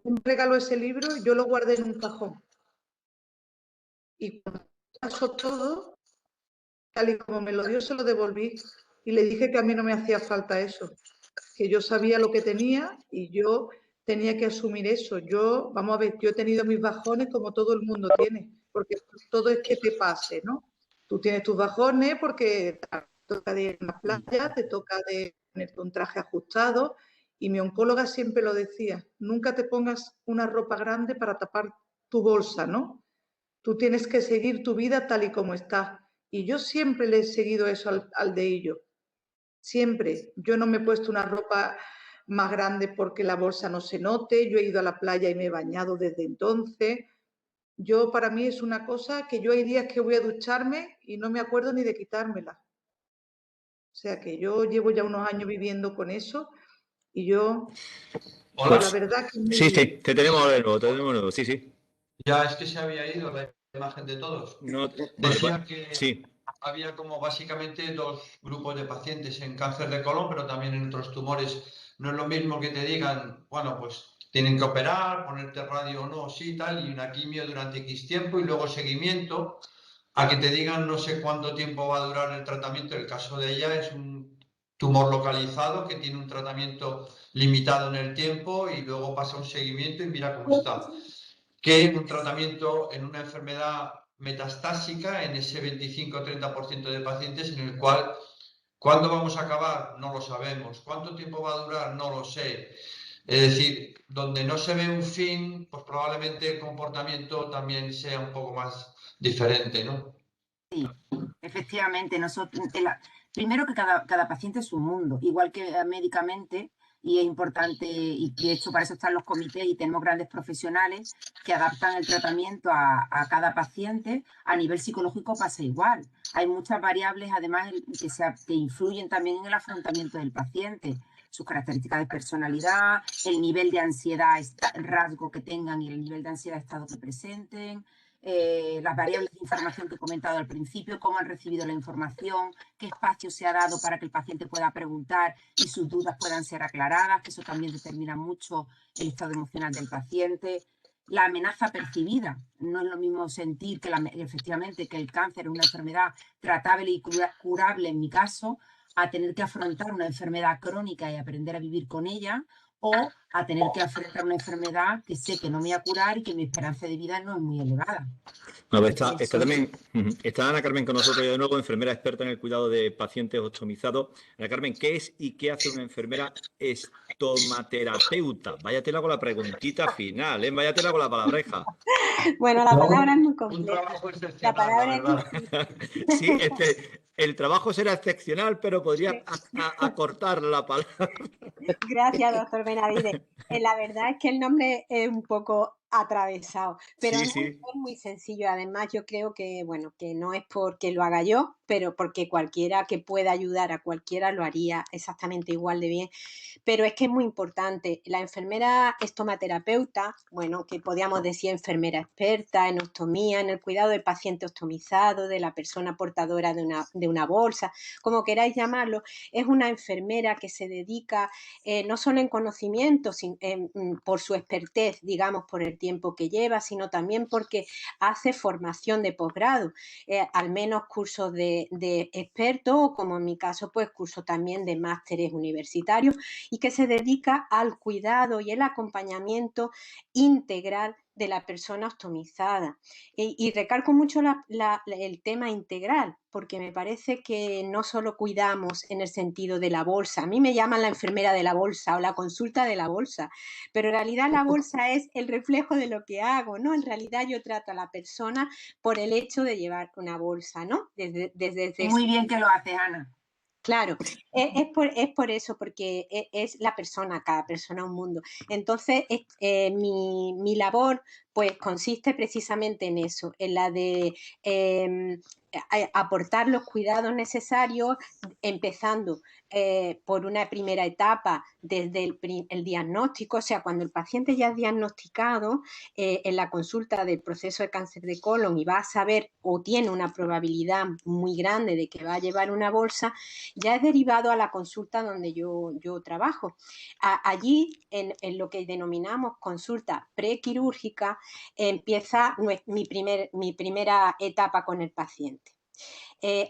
Speaker 6: Me regaló ese libro, yo lo guardé en un cajón. Y cuando pasó todo, tal y como me lo dio, se lo devolví. Y le dije que a mí no me hacía falta eso, que yo sabía lo que tenía y yo tenía que asumir eso. Yo, vamos a ver, yo he tenido mis bajones como todo el mundo tiene, porque todo es que te pase, ¿no? Tú tienes tus bajones porque te toca de ir a la playa, te toca de ponerte un traje ajustado, y mi oncóloga siempre lo decía, nunca te pongas una ropa grande para tapar tu bolsa, ¿no? Tú tienes que seguir tu vida tal y como está. Y yo siempre le he seguido eso al de ello. Siempre. Yo no me he puesto una ropa más grande porque la bolsa no se note. Yo he ido a la playa y me he bañado desde entonces. Yo, para mí es una cosa que yo hay días que voy a ducharme y no me acuerdo ni de quitármela. O sea que yo llevo ya unos años viviendo con eso y yo,
Speaker 3: Hola.
Speaker 6: la verdad que muy
Speaker 2: Sí,
Speaker 6: bien.
Speaker 2: te tenemos de nuevo, sí, sí.
Speaker 3: Ya es que se había ido la imagen de todos.
Speaker 2: No,
Speaker 3: Decía que
Speaker 2: sí.
Speaker 3: había como básicamente dos grupos de pacientes en cáncer de colon, pero también en otros tumores. No es lo mismo que te digan, bueno, pues tienen que operar, ponerte radio o no, sí, tal, y una quimio durante X tiempo y luego seguimiento, a que te digan no sé cuánto tiempo va a durar el tratamiento. El caso de ella es un tumor localizado que tiene un tratamiento limitado en el tiempo y luego pasa un seguimiento y mira cómo está. Que un tratamiento en una enfermedad metastásica en ese 25-30% de pacientes en el cual, ¿cuándo vamos a acabar? No lo sabemos. ¿Cuánto tiempo va a durar? No lo sé. Es decir, donde no se ve un fin, pues probablemente el comportamiento también sea un poco más diferente, ¿no?
Speaker 5: Sí, efectivamente. Primero que cada paciente es un mundo, igual que médicamente y es importante, y de hecho para eso están los comités y tenemos grandes profesionales que adaptan el tratamiento a cada paciente. A nivel psicológico pasa igual. Hay muchas variables además que influyen también en el afrontamiento del paciente, sus características de personalidad, el nivel de ansiedad, rasgo que tengan y el nivel de ansiedad estado que presenten, las variables de información que he comentado al principio, cómo han recibido la información, qué espacio se ha dado para que el paciente pueda preguntar y sus dudas puedan ser aclaradas, que eso también determina mucho el estado emocional del paciente. La amenaza percibida. No es lo mismo sentir que efectivamente que el cáncer es una enfermedad tratable y curable en mi caso, a tener que afrontar una enfermedad crónica y aprender a vivir con ella, o a tener que afrontar una enfermedad que sé que no me voy a curar y que mi esperanza de vida no es muy elevada.
Speaker 2: No, está también, está Ana Carmen con nosotros ya de nuevo, enfermera experta en el cuidado de pacientes ostomizados. Ana Carmen, ¿qué es y qué hace una enfermera estomaterapeuta? Váyatela con la preguntita final, ¿eh? Váyatela con la palabreja.
Speaker 4: Bueno, la palabra es muy
Speaker 3: Un
Speaker 4: compleja.
Speaker 3: trabajo
Speaker 4: La
Speaker 3: excepcional, la
Speaker 4: palabra es
Speaker 3: verdad.
Speaker 4: difícil.
Speaker 2: Sí, el trabajo será excepcional, pero podría acortar la palabra.
Speaker 4: Gracias, doctor Benavides. La verdad es que el nombre es un poco atravesado, pero
Speaker 2: Sí,
Speaker 4: no
Speaker 2: sí.
Speaker 4: es muy sencillo. Además, yo creo que, bueno, que no es porque lo haga yo, pero porque cualquiera que pueda ayudar a cualquiera lo haría exactamente igual de bien. Pero es que es muy importante. La enfermera estomaterapeuta, bueno, que podríamos decir enfermera experta en ostomía, en el cuidado del paciente ostomizado, de la persona portadora de una bolsa, como queráis llamarlo, es una enfermera que se dedica no solo en conocimiento, por su expertez, digamos, por el tiempo que lleva, sino también porque hace formación de posgrado, al menos cursos de expertos o, como en mi caso, pues cursos también de másteres universitarios, y que se dedica al cuidado y el acompañamiento integral de la persona ostomizada. Y recalco mucho el tema integral, porque me parece que no solo cuidamos en el sentido de la bolsa. A mí me llaman la enfermera de la bolsa o la consulta de la bolsa, pero en realidad la bolsa es el reflejo de lo que hago, ¿no? En realidad yo trato a la persona por el hecho de llevar una bolsa, ¿no? Desde
Speaker 5: Muy bien que lo haces, Ana.
Speaker 4: Claro, es por eso, porque es la persona, cada persona un mundo. Entonces, mi labor pues consiste precisamente en eso, en la de aportar los cuidados necesarios, empezando por una primera etapa desde el diagnóstico, o sea, cuando el paciente ya es diagnosticado en la consulta del proceso de cáncer de colon y va a saber o tiene una probabilidad muy grande de que va a llevar una bolsa, ya es derivado a la consulta donde yo trabajo. Allí, en lo que denominamos consulta prequirúrgica, empieza mi primera etapa con el paciente.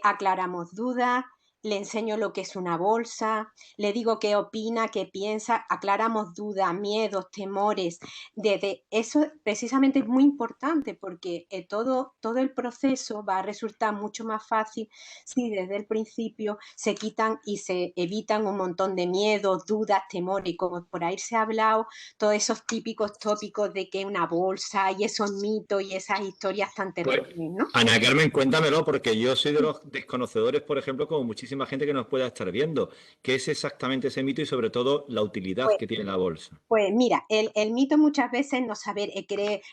Speaker 4: Aclaramos dudas, le enseño lo que es una bolsa, le digo qué opina, qué piensa, aclaramos dudas, miedos, temores. Desde eso precisamente es muy importante, porque todo el proceso va a resultar mucho más fácil si desde el principio se quitan y se evitan un montón de miedos, dudas, temores, y como por ahí se ha hablado, todos esos típicos tópicos de que una bolsa y esos mitos y esas historias tan terribles, ¿no?
Speaker 2: Ana Carmen, cuéntamelo, porque yo soy de los desconocedores, por ejemplo, como muchísima gente que nos pueda estar viendo. ¿Qué es exactamente ese mito y, sobre todo, la utilidad que tiene la bolsa?
Speaker 4: Pues mira, el mito muchas veces no saber,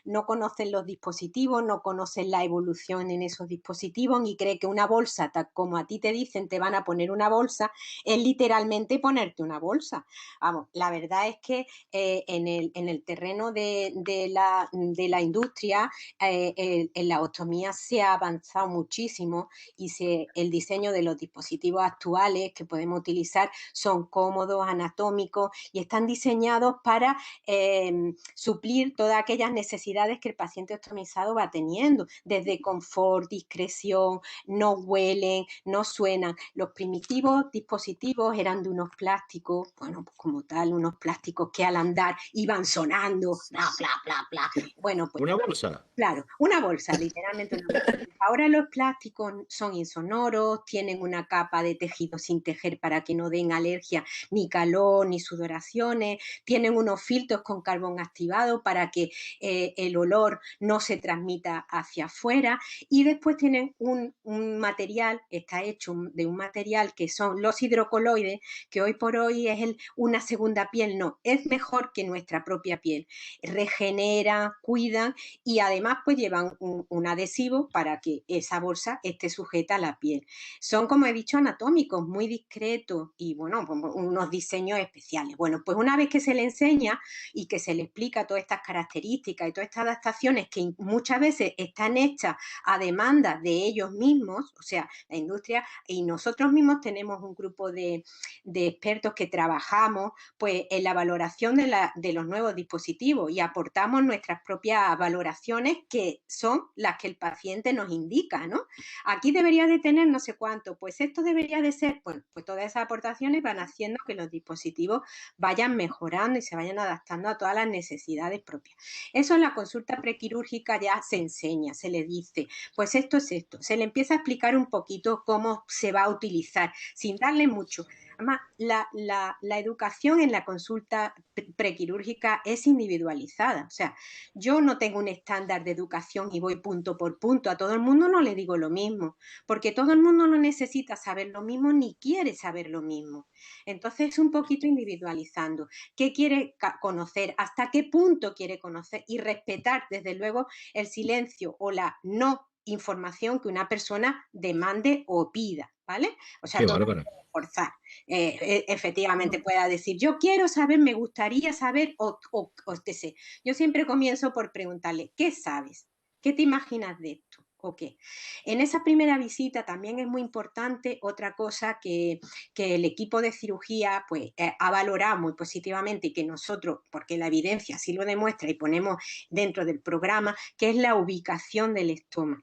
Speaker 4: no conocen los dispositivos, no conocen la evolución en esos dispositivos y cree que una bolsa, como a ti te dicen, te van a poner una bolsa, es literalmente ponerte una bolsa. Vamos, la verdad es que en el terreno de la industria, en la ostomía se ha avanzado muchísimo y el diseño de los dispositivos actuales que podemos utilizar son cómodos, anatómicos y están diseñados para suplir todas aquellas necesidades que el paciente ostomizado va teniendo, desde confort, discreción, no huelen, no suenan. Los primitivos dispositivos eran de unos plásticos, bueno, pues como tal, unos plásticos que al andar iban sonando, bla, bla, bla, bla. Bueno, pues,
Speaker 2: ¿Una bolsa?
Speaker 4: Claro, una bolsa, literalmente una bolsa. Ahora los plásticos son insonoros, tienen una capa capa de tejido sin tejer para que no den alergia, ni calor, ni sudoraciones. Tienen unos filtros con carbón activado para que el olor no se transmita hacia afuera. Y después tienen un material, está hecho de un material que son los hidrocoloides, que hoy por hoy es una segunda piel. No, es mejor que nuestra propia piel. Regenera, cuidan y además pues llevan un adhesivo para que esa bolsa esté sujeta a la piel. Son, como he dicho, anatómicos, muy discretos y bueno, unos diseños especiales. Bueno, pues una vez que se le enseña y que se le explica todas estas características y todas estas adaptaciones que muchas veces están hechas a demanda de ellos mismos, o sea, la industria y nosotros mismos tenemos un grupo de expertos que trabajamos pues en la valoración de los nuevos dispositivos y aportamos nuestras propias valoraciones que son las que el paciente nos indica, ¿no? Aquí debería de tener no sé cuánto, pues esto debería de ser, bueno, pues todas esas aportaciones van haciendo que los dispositivos vayan mejorando y se vayan adaptando a todas las necesidades propias. Eso en la consulta prequirúrgica ya se enseña, se le dice, pues esto es esto, se le empieza a explicar un poquito cómo se va a utilizar, sin darle mucho. Además, la educación en la consulta prequirúrgica es individualizada. O sea, yo no tengo un estándar de educación y voy punto por punto. A todo el mundo no le digo lo mismo, porque todo el mundo no necesita saber lo mismo ni quiere saber lo mismo. Entonces, es un poquito individualizando. ¿Qué quiere conocer? ¿Hasta qué punto quiere conocer? Y respetar, desde luego, el silencio o la no información que una persona demande o pida, ¿vale? O sea, no forzar. Efectivamente pueda decir, yo quiero saber, me gustaría saber, o qué sé. Yo siempre comienzo por preguntarle, ¿qué sabes? ¿Qué te imaginas de esto? ¿O qué? En esa primera visita también es muy importante otra cosa que el equipo de cirugía pues, ha valorado muy positivamente y que nosotros, porque la evidencia así lo demuestra y ponemos dentro del programa, que es la ubicación del estómago.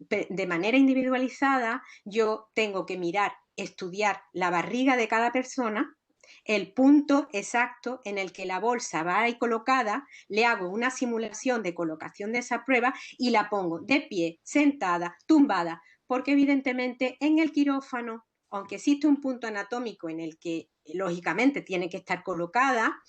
Speaker 4: De manera individualizada, yo tengo que mirar, estudiar la barriga de cada persona, el punto exacto en el que la bolsa va ahí colocada, le hago una simulación de colocación de esa prueba y la pongo de pie, sentada, tumbada, porque evidentemente en el quirófano, aunque existe un punto anatómico en el que lógicamente tiene que estar colocada,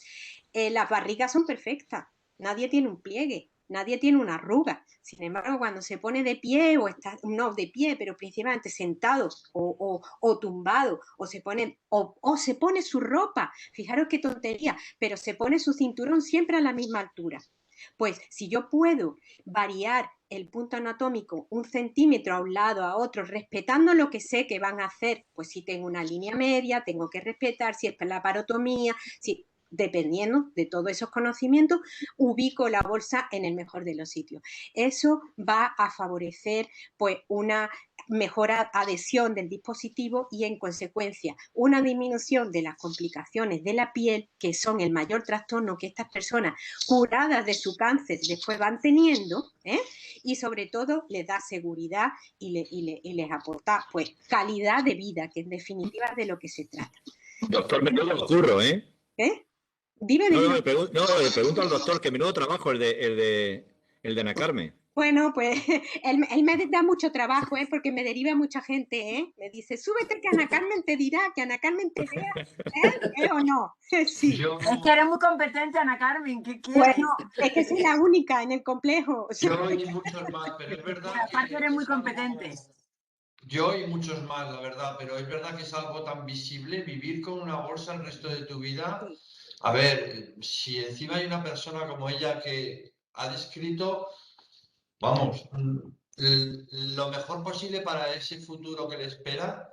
Speaker 4: las barrigas son perfectas, nadie tiene un pliegue. Nadie tiene una arruga. Sin embargo, cuando se pone de pie o está, no de pie, pero principalmente sentado o tumbado, o se pone su ropa, fijaros qué tontería, pero se pone su cinturón siempre a la misma altura. Pues si yo puedo variar el punto anatómico 1 centímetro a un lado, a otro, respetando lo que sé que van a hacer, pues si tengo una línea media, tengo que respetar, si es la parotomía, si... Dependiendo de todos esos conocimientos, ubico la bolsa en el mejor de los sitios. Eso va a favorecer pues, una mejor adhesión del dispositivo y, en consecuencia, una disminución de las complicaciones de la piel, que son el mayor trastorno que estas personas curadas de su cáncer después van teniendo, y sobre todo les da seguridad y les aporta pues, calidad de vida, que en definitiva es de lo que se trata.
Speaker 2: Doctor, menudo curro, ¿eh?
Speaker 4: Dime.
Speaker 2: Le pregunto al doctor, que menudo trabajo el de Ana Carmen.
Speaker 4: Bueno, pues él me da mucho trabajo, porque me deriva mucha gente, Me dice, súbete que Ana Carmen te dirá, que Ana Carmen te vea, ¿o no? Sí.
Speaker 5: Es que eres muy competente, Ana Carmen.
Speaker 4: Bueno, es que soy la única en el complejo.
Speaker 3: Yo y muchos más, pero es verdad que...
Speaker 5: Aparte eres muy competente.
Speaker 3: Yo y muchos más, la verdad, pero es verdad que es algo tan visible, vivir con una bolsa el resto de tu vida. A ver, si encima hay una persona como ella que ha descrito, vamos, lo mejor posible para ese futuro que le espera,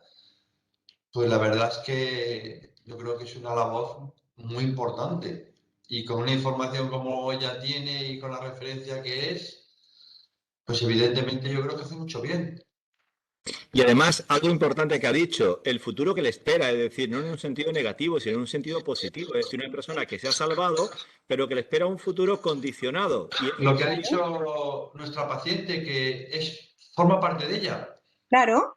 Speaker 3: pues la verdad es que yo creo que es una labor muy importante. Y con una información como ella tiene y con la referencia que es, pues evidentemente yo creo que hace mucho bien.
Speaker 2: Y además, algo importante que ha dicho, el futuro que le espera, es decir, no en un sentido negativo, sino en un sentido positivo. Es decir, una persona que se ha salvado, pero que le espera un futuro condicionado.
Speaker 3: Lo que ha dicho nuestra paciente, que forma parte de ella.
Speaker 4: Claro.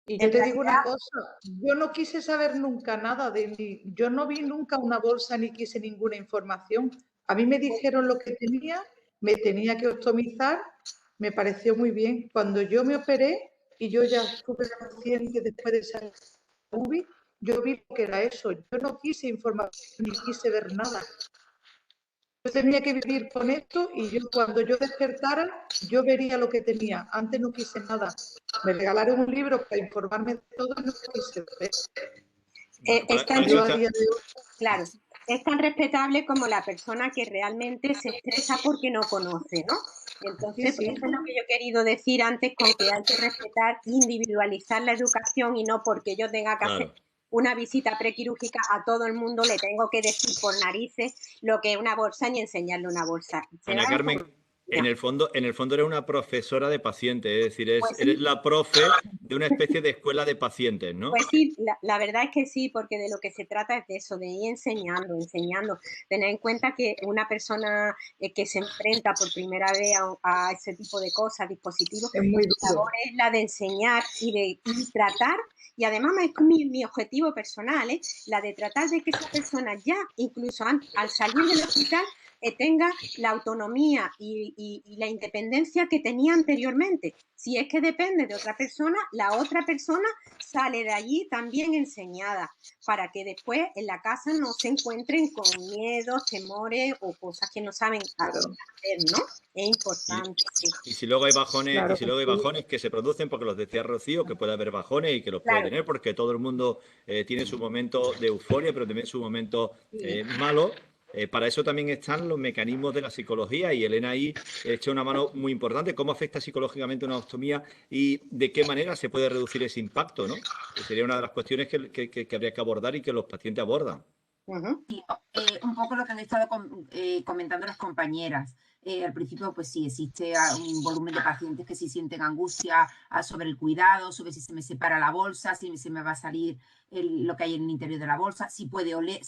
Speaker 6: Y yo te digo una cosa, yo no quise saber nunca nada de mí, yo no vi nunca una bolsa ni quise ninguna información. A mí me dijeron lo que tenía, me tenía que optimizar, me pareció muy bien. Cuando yo me operé, y yo ya estuve consciente después de esa UBI, yo vi lo que era eso. Yo no quise información ni quise ver nada. Yo tenía que vivir con esto y yo cuando yo despertara, yo vería lo que tenía. Antes no quise nada. Me regalaron un libro para informarme de todo y no quise ver.
Speaker 4: Yo a día de hoy, claro, es tan respetable como la persona que realmente se estresa porque no conoce, ¿no? Entonces,
Speaker 6: sí.
Speaker 4: eso es lo que yo he querido decir antes, con que hay que respetar, individualizar la educación y no porque yo tenga que hacer una visita prequirúrgica a todo el mundo le tengo que decir por narices lo que es una bolsa ni enseñarle una bolsa.
Speaker 2: Ana Carmen, en el fondo eres una profesora de pacientes, es decir, eres la profe de una especie de escuela de pacientes, ¿no?
Speaker 4: Pues sí, la verdad es que sí, porque de lo que se trata es de eso, de ir enseñando. Tener en cuenta que una persona que se enfrenta por primera vez a ese tipo de cosas, dispositivos,
Speaker 6: la
Speaker 4: labor es la de enseñar y de tratar, y además es mi objetivo personal, la de tratar de que esa persona ya, incluso al salir del hospital, tenga la autonomía y la independencia que tenía anteriormente. Si es que depende de otra persona, la otra persona sale de allí también enseñada, para que después en la casa no se encuentren con miedos, temores o cosas que no saben hacer, ¿no? Es importante, sí.
Speaker 2: Y si luego hay bajones, que se producen, porque los decía Rocío, que puede haber bajones y que los puede tener, porque todo el mundo tiene su momento de euforia, pero también su momento malo. Para eso también están los mecanismos de la psicología, y Elena ahí echa una mano muy importante. ¿Cómo afecta psicológicamente una ostomía y de qué manera se puede reducir ese impacto, ¿no? Que sería una de las cuestiones que habría que abordar y que los pacientes abordan.
Speaker 5: Y, un poco lo que han estado comentando las compañeras. Al principio, pues sí, existe un volumen de pacientes que sí sienten angustia sobre el cuidado, sobre si se me separa la bolsa, si se me va a salir lo que hay en el interior de la bolsa, si puedo oler,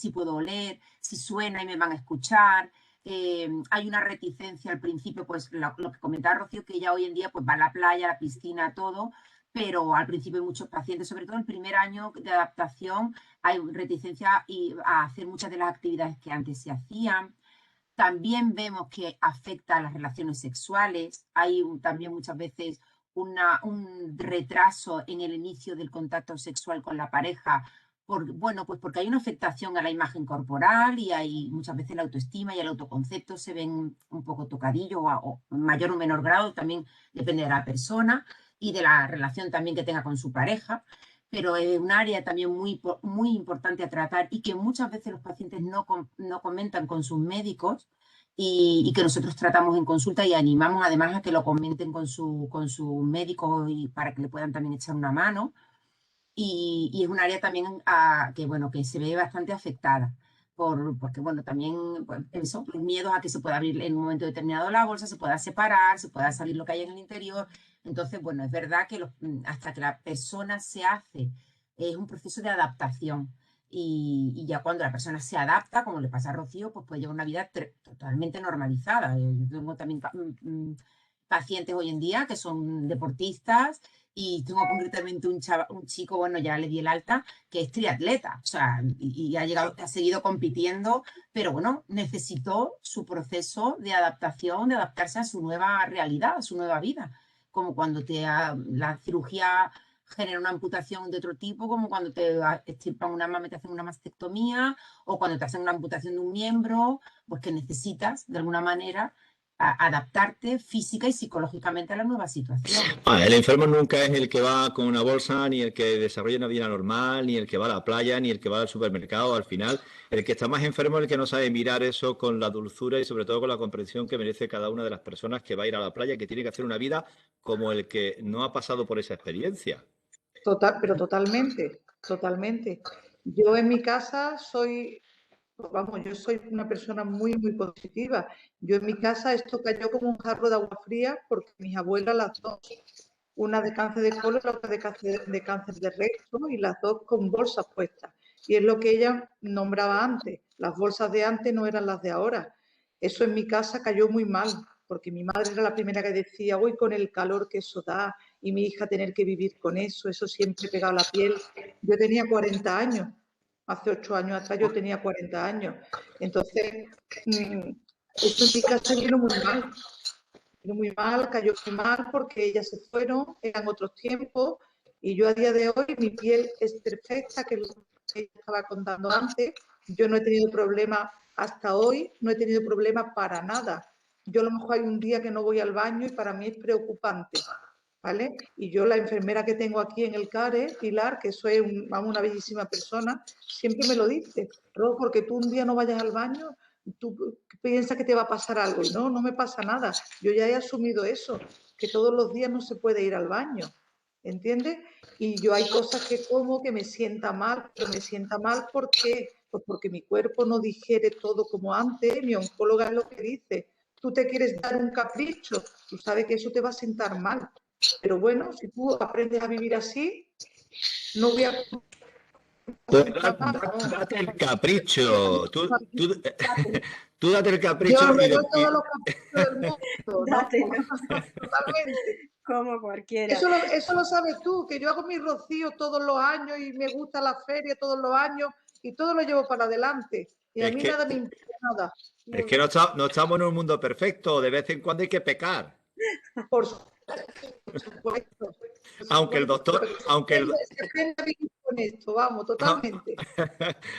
Speaker 5: si suena y me van a escuchar. Hay una reticencia al principio, pues lo que comentaba Rocío, que ya hoy en día pues va a la playa, a la piscina, todo, pero al principio hay muchos pacientes, sobre todo el primer año de adaptación, hay reticencia a hacer muchas de las actividades que antes se hacían. También vemos que afecta a las relaciones sexuales. Hay también muchas veces un retraso en el inicio del contacto sexual con la pareja, pues porque hay una afectación a la imagen corporal y hay muchas veces la autoestima y el autoconcepto se ven un poco tocadillos o en mayor o menor grado, también depende de la persona y de la relación también que tenga con su pareja. Pero es un área también muy, muy importante a tratar y que muchas veces los pacientes no comentan con sus médicos y que nosotros tratamos en consulta y animamos además a que lo comenten con su médico y para que le puedan también echar una mano. Y es un área también que se ve bastante afectada. Porque, bueno, también pues, eso, los miedos a que se pueda abrir en un momento determinado la bolsa, se pueda separar, se pueda salir lo que hay en el interior. Entonces, bueno, es verdad que hasta que la persona se hace, es un proceso de adaptación. Y ya cuando la persona se adapta, como le pasa a Rocío, pues puede llevar una vida totalmente normalizada. Yo tengo también pacientes hoy en día que son deportistas y tengo concretamente un chico, bueno, ya le di el alta, que es triatleta, o sea, y ha seguido compitiendo, pero bueno, necesitó su proceso de adaptación, de adaptarse a su nueva realidad, a su nueva vida, como cuando la cirugía genera una amputación de otro tipo, como cuando te extirpan una mama y te hacen una mastectomía, o cuando te hacen una amputación de un miembro, pues que necesitas, de alguna manera, adaptarte física y psicológicamente a la nueva situación.
Speaker 2: El enfermo nunca es el que va con una bolsa, ni el que desarrolla una vida normal, ni el que va a la playa, ni el que va al supermercado. Al final, el que está más enfermo es el que no sabe mirar eso con la dulzura y sobre todo con la comprensión que merece cada una de las personas que va a ir a la playa, que tiene que hacer una vida como el que no ha pasado por esa experiencia.
Speaker 6: Pero totalmente. Yo en mi casa yo soy una persona muy, muy positiva. Yo en mi casa esto cayó como un jarro de agua fría porque mis abuelas, las dos, una de cáncer de colon, la otra de cáncer de recto, y las dos con bolsas puestas. Y es lo que ella nombraba antes. Las bolsas de antes no eran las de ahora. Eso en mi casa cayó muy mal, porque mi madre era la primera que decía, uy, con el calor que eso da, y mi hija tener que vivir con eso siempre pegaba la piel. Yo tenía 40 años. Hace 8 años atrás yo tenía 40 años. Entonces, eso en mi casa vino muy mal. muy mal, cayó muy mal porque ellas se fueron, eran otros tiempos y yo a día de hoy mi piel es perfecta, que es lo que ella estaba contando antes. Yo no he tenido problema hasta hoy, no he tenido problema para nada. Yo a lo mejor hay un día que no voy al baño y para mí es preocupante, ¿vale? Y yo, la enfermera que tengo aquí en el CARE, Pilar, que soy una bellísima persona, siempre me lo dice, Ro, porque tú un día no vayas al baño, tú piensas que te va a pasar algo. Y no, no me pasa nada. Yo ya he asumido eso, que todos los días no se puede ir al baño, ¿entiendes? Y yo hay cosas que como que me sienta mal, pero me sienta mal ¿por qué? Pues porque mi cuerpo no digiere todo como antes. Mi oncóloga es lo que dice, tú te quieres dar un capricho, tú sabes que eso te va a sentar mal. Pero bueno, si tú aprendes a vivir así, no voy a...
Speaker 2: Pues date el capricho. Tú date el capricho
Speaker 6: Yo me
Speaker 2: y,
Speaker 6: doy todos los caprichos del mundo, ¿no?
Speaker 4: Dátelo.
Speaker 6: Totalmente.
Speaker 4: Como cualquiera.
Speaker 6: Eso lo sabes tú, que yo hago mi rocío todos los años y me gusta la feria todos los años y todo lo llevo para adelante. Y a
Speaker 2: es
Speaker 6: mí
Speaker 2: que,
Speaker 6: nada me impide nada.
Speaker 2: es que no estamos en un mundo perfecto. De vez en cuando hay que pecar.
Speaker 6: Por supuesto.
Speaker 2: Aunque el doctor,
Speaker 6: Se aprende a vivir con esto, vamos, totalmente.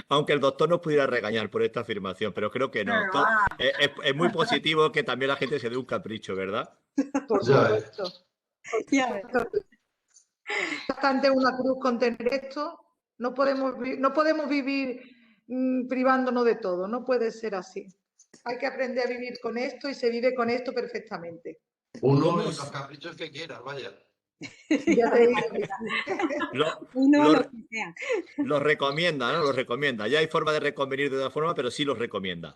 Speaker 2: aunque el doctor nos pudiera regañar por esta afirmación, pero creo que no. Es muy positivo que también la gente se dé un capricho, ¿verdad?
Speaker 6: Por supuesto. Bastante una cruz con tener esto. No podemos vivir privándonos de todo. No puede ser así. Hay que aprender a vivir con esto y se vive con esto perfectamente.
Speaker 3: Uno en los caprichos que quieras, vaya.
Speaker 6: Ya te digo.
Speaker 2: Los recomienda, ¿no? Los recomienda. Ya hay forma de reconvenir de otra forma, pero sí los recomienda.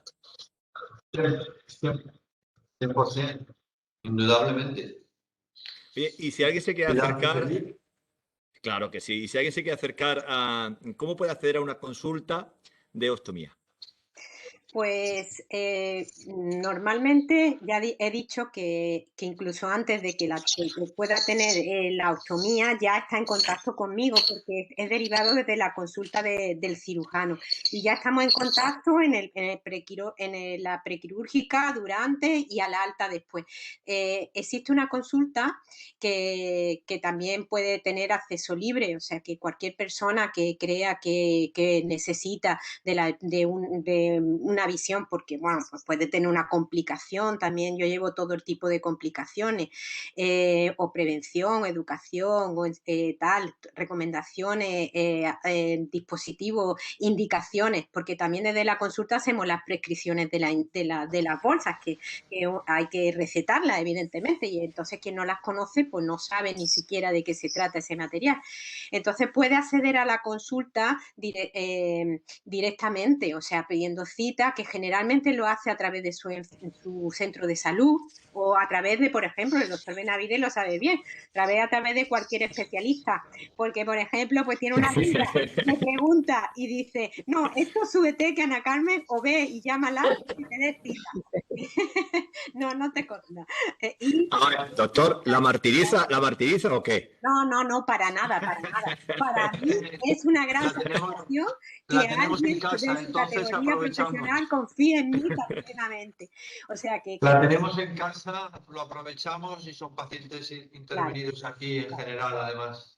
Speaker 3: 100%, indudablemente.
Speaker 2: Y si alguien se quiere acercar, claro que sí. Y si alguien se quiere acercar a, ¿cómo puede acceder a una consulta de ostomía?
Speaker 4: Pues normalmente ya he dicho que incluso antes de que pueda tener la ostomía ya está en contacto conmigo porque es derivado desde la consulta del cirujano y ya estamos en contacto en la prequirúrgica, durante y a la alta después. Existe una consulta que también puede tener acceso libre, o sea que cualquier persona que crea que necesita de una visión, porque bueno, pues puede tener una complicación, también yo llevo todo el tipo de complicaciones, o prevención, educación, o tal, recomendaciones, dispositivos, indicaciones, porque también desde la consulta hacemos las prescripciones de las bolsas, que hay que recetarlas, evidentemente, y entonces quien no las conoce, pues no sabe ni siquiera de qué se trata ese material. Entonces puede acceder a la consulta directamente, o sea, pidiendo cita, que generalmente lo hace a través de su centro de salud o a través de, por ejemplo, el doctor Benavides lo sabe bien, a través de cualquier especialista, porque, por ejemplo, pues tiene una amiga, me pregunta y dice, no, esto súbete que Ana Carmen, o ve y llámala y te dé cita. No te consta.
Speaker 2: Doctor, ¿la martiriza o qué?
Speaker 4: No, para nada. Para mí es una gran satisfacción que alguien de su categoría profesional confíe en mí plenamente. O sea que...
Speaker 3: La tenemos en casa, lo aprovechamos y son pacientes intervenidos aquí en general, además.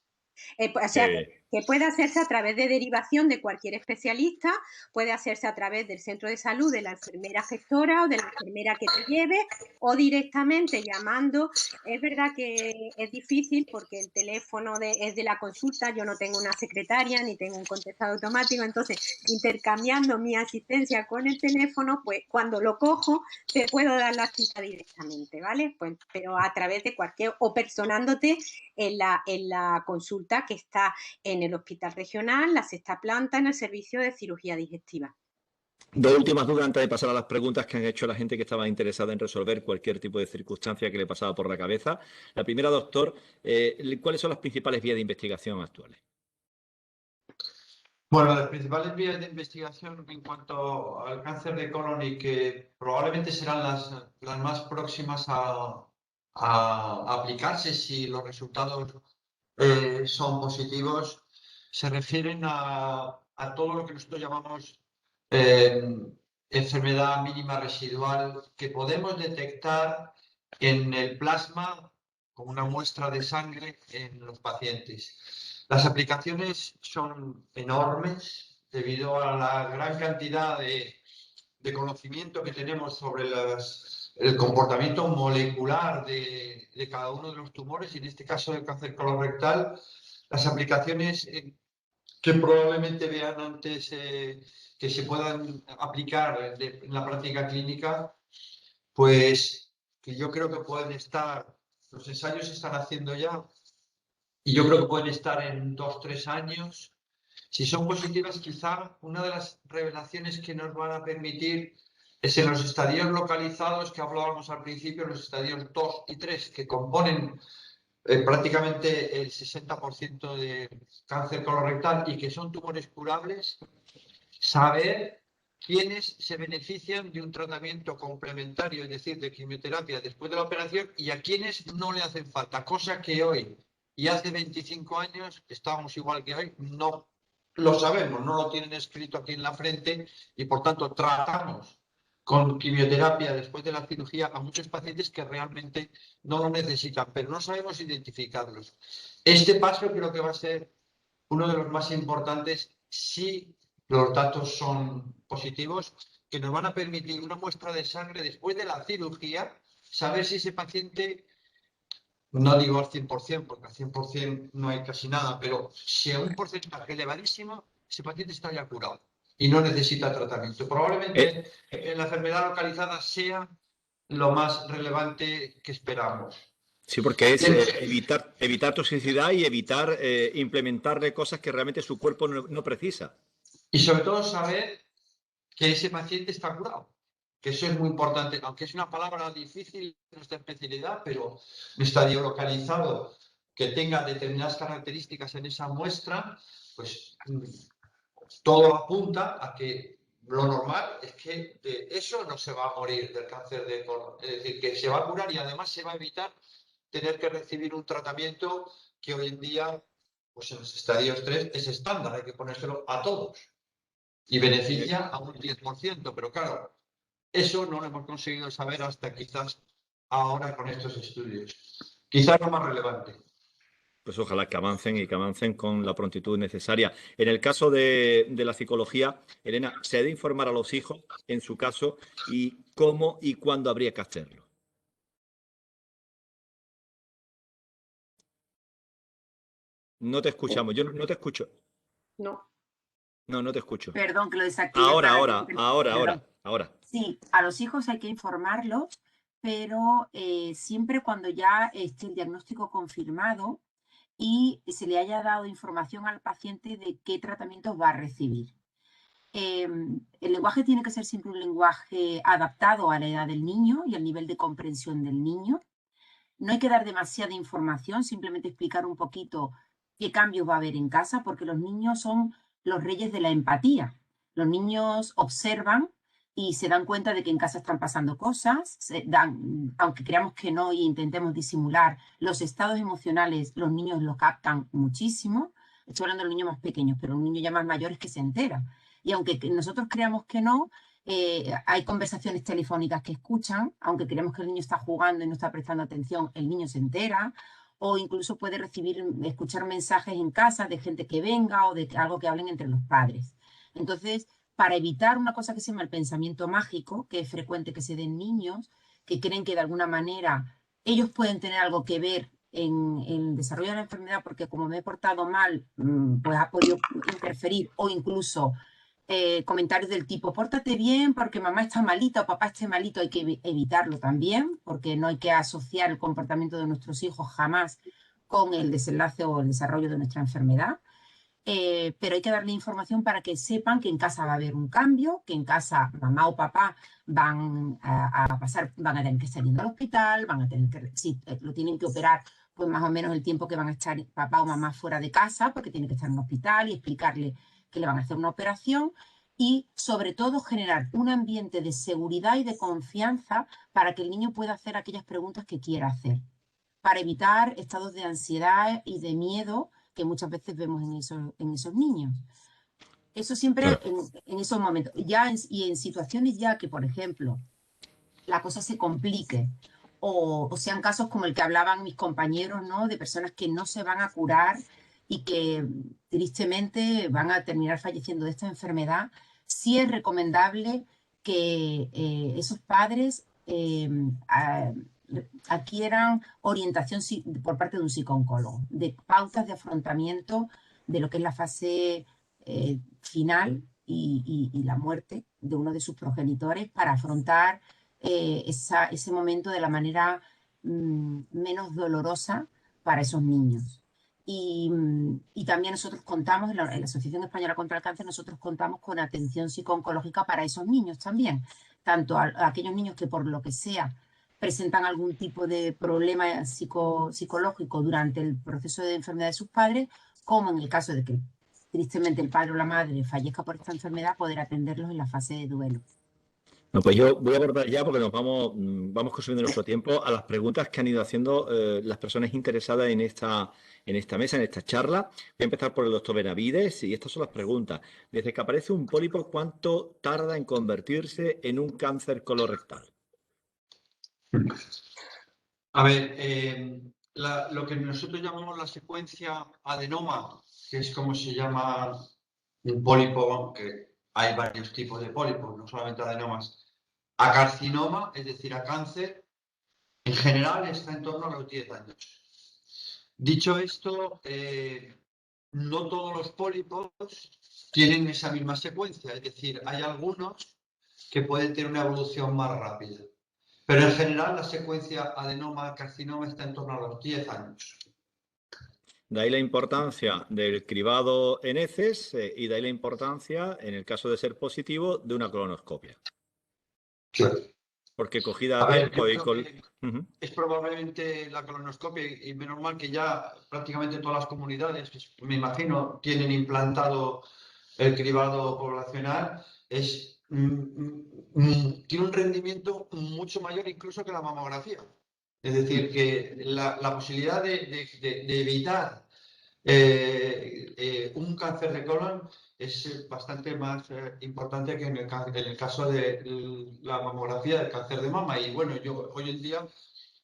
Speaker 4: O sea, que puede hacerse a través de derivación de cualquier especialista, puede hacerse a través del centro de salud, de la enfermera gestora o de la enfermera que te lleve, o directamente llamando. Es verdad que es difícil porque el teléfono es de la consulta, yo no tengo una secretaria ni tengo un contestador automático, entonces intercambiando mi asistencia con el teléfono, pues cuando lo cojo te puedo dar la cita directamente, ¿vale? Pues, pero a través de cualquier, o personándote en la consulta que está en el hospital regional, la sexta planta, en el servicio de cirugía digestiva.
Speaker 2: Dos últimas dudas antes de pasar a las preguntas que han hecho la gente que estaba interesada en resolver cualquier tipo de circunstancia que le pasaba por la cabeza. La primera, doctor, ¿cuáles son las principales vías de investigación actuales?
Speaker 3: Bueno, las principales vías de investigación en cuanto al cáncer de colon y que probablemente serán las más próximas a aplicarse si los resultados son positivos, se refieren a todo lo que nosotros llamamos enfermedad mínima residual, que podemos detectar en el plasma con una muestra de sangre en los pacientes. Las aplicaciones son enormes debido a la gran cantidad de conocimiento que tenemos sobre el comportamiento molecular de cada uno de los tumores, y en este caso del cáncer colorectal, las aplicaciones que probablemente vean antes que se puedan aplicar en la práctica clínica, pues que yo creo que pueden estar, los ensayos se están haciendo ya, y yo creo que pueden estar en 2 o 3 años. Si son positivas, quizá una de las revelaciones que nos van a permitir es en los estadios localizados que hablábamos al principio, los estadios 2 y 3, que componen prácticamente el 60% de cáncer colorectal y que son tumores curables, saber quiénes se benefician de un tratamiento complementario, es decir, de quimioterapia después de la operación, y a quienes no le hacen falta, cosa que hoy y hace 25 años estábamos igual que hoy, no lo sabemos, no lo tienen escrito aquí en la frente, y por tanto tratamos con quimioterapia después de la cirugía a muchos pacientes que realmente no lo necesitan, pero no sabemos identificarlos. Este paso creo que va a ser uno de los más importantes si los datos son positivos, que nos van a permitir una muestra de sangre después de la cirugía, saber si ese paciente, no digo al 100%, porque al 100% no hay casi nada, pero si a un porcentaje elevadísimo, ese paciente está ya curado y no necesita tratamiento. Probablemente en la enfermedad localizada sea lo más relevante que esperamos.
Speaker 2: Sí, porque es evitar toxicidad y evitar implementarle cosas que realmente su cuerpo no precisa.
Speaker 3: Y sobre todo saber que ese paciente está curado, que eso es muy importante, aunque es una palabra difícil en nuestra especialidad, pero un estadio localizado que tenga determinadas características en esa muestra, pues todo apunta a que lo normal es que de eso no se va a morir, del cáncer de colon. Es decir, que se va a curar y además se va a evitar tener que recibir un tratamiento que hoy en día, pues en los estadios 3 es estándar, hay que ponérselo a todos y beneficia a un 10%, pero claro, eso no lo hemos conseguido saber hasta quizás ahora con estos estudios. Quizás lo más relevante.
Speaker 2: Pues ojalá que avancen y que avancen con la prontitud necesaria. En el caso de la psicología, Elena, ¿se ha de informar a los hijos, en su caso, y cómo y cuándo habría que hacerlo? No te escuchamos, yo no te escucho.
Speaker 4: No.
Speaker 2: No te escucho.
Speaker 5: Perdón, que lo desactive
Speaker 2: Ahora.
Speaker 5: Sí, a los hijos hay que informarlos, pero siempre cuando ya esté el diagnóstico confirmado y se le haya dado información al paciente de qué tratamientos va a recibir. El lenguaje tiene que ser siempre un lenguaje adaptado a la edad del niño y al nivel de comprensión del niño. No hay que dar demasiada información, simplemente explicar un poquito qué cambios va a haber en casa, porque los niños son los reyes de la empatía. Los niños observan y se dan cuenta de que en casa están pasando cosas, aunque creamos que no e intentemos disimular, los estados emocionales los niños los captan muchísimo. Estoy hablando de los niños más pequeños, pero un niño ya más mayor es que se entera. Y aunque nosotros creamos que no, hay conversaciones telefónicas que escuchan, aunque creemos que el niño está jugando y no está prestando atención, el niño se entera, o incluso puede escuchar mensajes en casa de gente que venga o de algo que hablen entre los padres. Entonces, para evitar una cosa que se llama el pensamiento mágico, que es frecuente que se den niños, que creen que de alguna manera ellos pueden tener algo que ver en el desarrollo de la enfermedad porque como me he portado mal, pues ha podido interferir, o incluso comentarios del tipo, pórtate bien porque mamá está malita o papá esté malito, hay que evitarlo también, porque no hay que asociar el comportamiento de nuestros hijos jamás con el desenlace o el desarrollo de nuestra enfermedad. Pero hay que darle información para que sepan que en casa va a haber un cambio, que en casa mamá o papá van a tener que salir al hospital, van a tener que, si lo tienen que operar, pues más o menos el tiempo que van a estar papá o mamá fuera de casa, porque tiene que estar en un hospital, y explicarle que le van a hacer una operación, y sobre todo generar un ambiente de seguridad y de confianza para que el niño pueda hacer aquellas preguntas que quiera hacer, para evitar estados de ansiedad y de miedo que muchas veces vemos en esos niños. Eso siempre en esos momentos. Y en situaciones ya que, por ejemplo, la cosa se complique o sean casos como el que hablaban mis compañeros, ¿no? De personas que no se van a curar y que tristemente van a terminar falleciendo de esta enfermedad, sí es recomendable que esos padres adquieran orientación por parte de un psicooncólogo, de pautas de afrontamiento de lo que es la fase final y la muerte de uno de sus progenitores para afrontar ese momento de la manera menos dolorosa para esos niños. Y también nosotros contamos, en la Asociación Española contra el Cáncer, nosotros contamos con atención psicooncológica para esos niños también, tanto a aquellos niños que por lo que sea presentan algún tipo de problema psicológico durante el proceso de enfermedad de sus padres, como en el caso de que tristemente el padre o la madre fallezca por esta enfermedad, poder atenderlos en la fase de duelo.
Speaker 2: No, pues yo voy a abordar ya, porque nos vamos consumiendo nuestro tiempo, a las preguntas que han ido haciendo las personas interesadas en esta mesa, en esta charla. Voy a empezar por el doctor Benavides, y estas son las preguntas. Desde que aparece un pólipo, ¿cuánto tarda en convertirse en un cáncer colorectal?
Speaker 3: A ver, lo que nosotros llamamos la secuencia adenoma, que es como se llama un pólipo, aunque hay varios tipos de pólipos, no solamente adenomas, a carcinoma, es decir, a cáncer, en general está en torno a los 10 años. Dicho esto, no todos los pólipos tienen esa misma secuencia, es decir, hay algunos que pueden tener una evolución más rápida. Pero en general la secuencia adenoma-carcinoma está en torno a los 10 años.
Speaker 2: De ahí la importancia del cribado en heces y de ahí la importancia, en el caso de ser positivo, de una colonoscopia.
Speaker 3: Claro.
Speaker 2: Porque cogida
Speaker 3: A
Speaker 2: a
Speaker 3: ver,
Speaker 2: tiempo
Speaker 3: yo creo que es probablemente la colonoscopia, y menos mal que ya prácticamente todas las comunidades, pues, me imagino, tienen implantado el cribado poblacional, tiene un rendimiento mucho mayor incluso que la mamografía. Es decir, que la posibilidad de evitar un cáncer de colon es bastante más importante que en el caso de la mamografía del cáncer de mama. Y bueno, hoy en día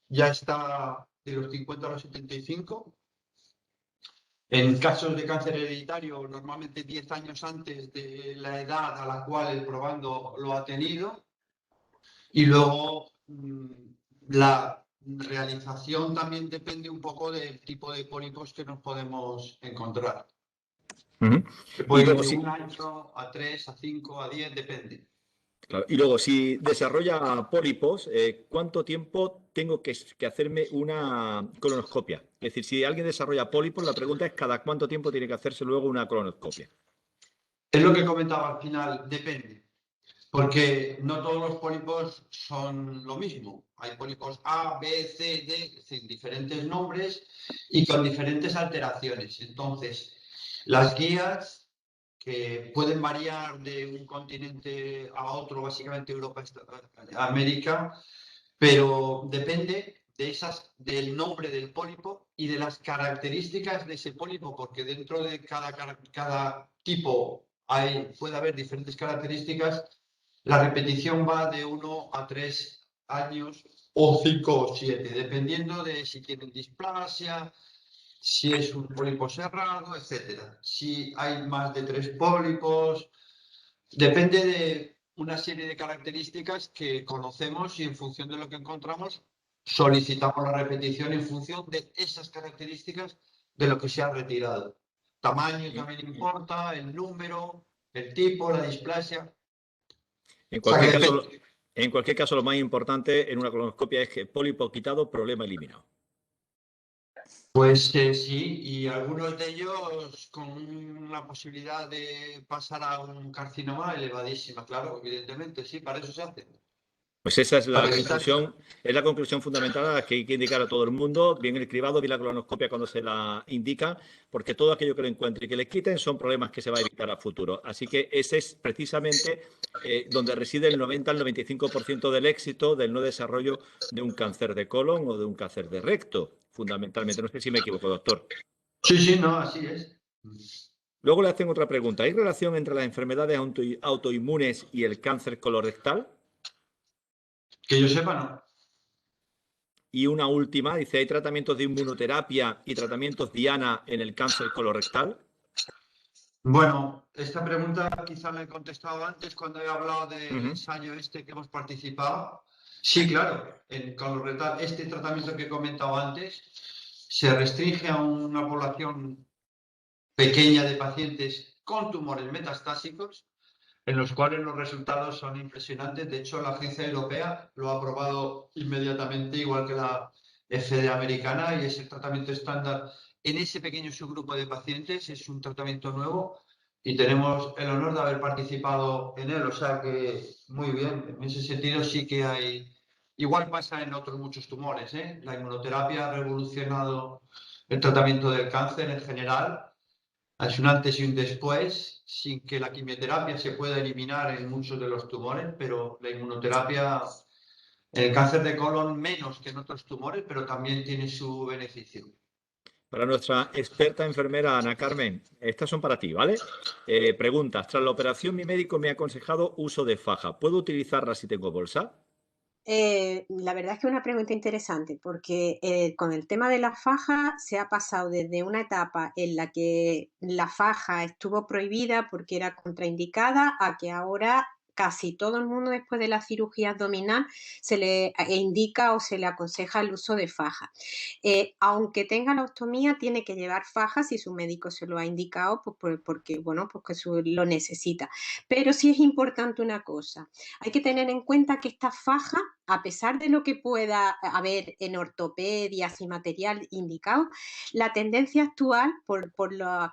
Speaker 3: ya está de los 50 a los 75. En casos de cáncer hereditario, normalmente 10 años antes de la edad a la cual el probando lo ha tenido. Y luego la realización también depende un poco del tipo de pólipos que nos podemos encontrar. Que puede ir de 1 año a 3, a 5, a 10, depende.
Speaker 2: Claro. Y luego, si desarrolla pólipos, ¿cuánto tiempo tengo que hacerme una colonoscopia? Es decir, si alguien desarrolla pólipos, la pregunta es ¿cada cuánto tiempo tiene que hacerse luego una colonoscopia?
Speaker 3: Es lo que comentaba al final, depende. Porque no todos los pólipos son lo mismo. Hay pólipos A, B, C, D, sin diferentes nombres y con diferentes alteraciones. Entonces, las guías que pueden variar de un continente a otro, básicamente Europa, América, pero depende del nombre del pólipo y de las características de ese pólipo, porque dentro de cada tipo puede haber diferentes características. La repetición va de 1 a 3 años o 5 o 7, dependiendo de si tienen displasia, si es un pólipo cerrado, etc. Si hay más de 3 pólipos, depende de una serie de características que conocemos y en función de lo que encontramos solicitamos la repetición en función de esas características de lo que se ha retirado. Tamaño también importa, el número, el tipo, la displasia.
Speaker 2: En cualquier caso, lo más importante en una colonoscopia es que pólipo quitado, problema eliminado.
Speaker 3: Pues sí, y algunos de ellos con una posibilidad de pasar a un carcinoma elevadísima, claro, evidentemente, sí, para eso se hace.
Speaker 2: Pues esa es la conclusión fundamental a la que hay que indicar a todo el mundo, bien el cribado, bien la colonoscopia cuando se la indica, porque todo aquello que lo encuentre y que le quiten son problemas que se va a evitar a futuro. Así que ese es precisamente donde reside el 90 al 95% del éxito del no desarrollo de un cáncer de colon o de un cáncer de recto, fundamentalmente. No sé si me equivoco, doctor.
Speaker 3: Sí, no, así es.
Speaker 2: Luego le hacen otra pregunta. ¿Hay relación entre las enfermedades autoinmunes y el cáncer colorectal?
Speaker 3: Que yo sepa, no.
Speaker 2: Y una última, dice, ¿hay tratamientos de inmunoterapia y tratamientos diana en el cáncer colorectal?
Speaker 3: Bueno, esta pregunta quizá la he contestado antes cuando he hablado del ensayo este que hemos participado. Sí, claro, en colorectal, este tratamiento que he comentado antes se restringe a una población pequeña de pacientes con tumores metastásicos, en los cuales los resultados son impresionantes. De hecho, la agencia europea lo ha aprobado inmediatamente, igual que la FDA americana, y es el tratamiento estándar en ese pequeño subgrupo de pacientes. Es un tratamiento nuevo y tenemos el honor de haber participado en él. O sea que muy bien, en ese sentido sí que hay... Igual pasa en otros muchos tumores, ¿eh? La inmunoterapia ha revolucionado el tratamiento del cáncer en general. Es un antes y un después, sin que la quimioterapia se pueda eliminar en muchos de los tumores, pero la inmunoterapia en el cáncer de colon menos que en otros tumores, pero también tiene su beneficio.
Speaker 2: Para nuestra experta enfermera Ana Carmen, estas son para ti, ¿vale? Preguntas. Tras la operación, mi médico me ha aconsejado uso de faja. ¿Puedo utilizarla si tengo bolsa?
Speaker 4: La verdad es que es una pregunta interesante porque con el tema de la faja se ha pasado desde una etapa en la que la faja estuvo prohibida porque era contraindicada a que ahora casi todo el mundo después de la cirugía abdominal se le indica o se le aconseja el uso de faja. Aunque tenga la ostomía, tiene que llevar faja si su médico se lo ha indicado, pues porque, bueno, porque lo necesita. Pero sí es importante una cosa, hay que tener en cuenta que esta faja, a pesar de lo que pueda haber en ortopedias y material indicado, la tendencia actual por las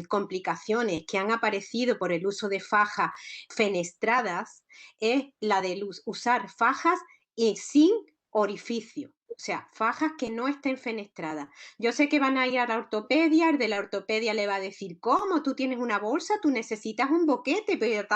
Speaker 4: complicaciones que han aparecido por el uso de fajas fenestradas es la de usar fajas sin orificio. O sea, fajas que no estén fenestradas. Yo sé que van a ir a la ortopedia, el de la ortopedia le va a decir, ¿cómo? ¿Tú tienes una bolsa? ¿Tú necesitas un boquete? Pero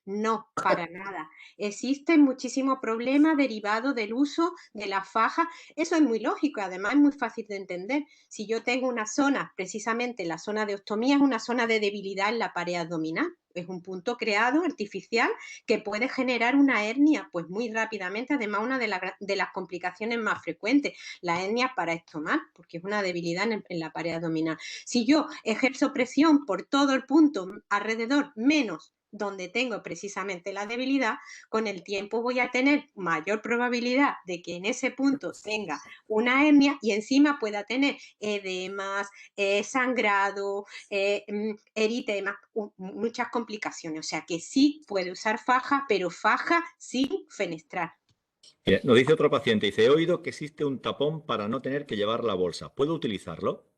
Speaker 4: No, para nada. Existen muchísimos problemas derivados del uso de la faja. Eso es muy lógico, además es muy fácil de entender. Si yo tengo una zona, precisamente la zona de ostomía es una zona de debilidad en la pared abdominal. Es un punto creado artificial que puede generar una hernia, pues muy rápidamente, además una de las complicaciones más frecuentes, la hernia paraestomar, porque es una debilidad en la pared abdominal. Si yo ejerzo presión por todo el punto alrededor, menos donde tengo precisamente la debilidad, con el tiempo voy a tener mayor probabilidad de que en ese punto tenga una hernia y encima pueda tener edemas, sangrado, eritema, muchas complicaciones. O sea que sí puede usar faja, pero faja sin fenestrar.
Speaker 2: Bien, nos dice otro paciente, dice, he oído que existe un tapón para no tener que llevar la bolsa. ¿Puedo utilizarlo?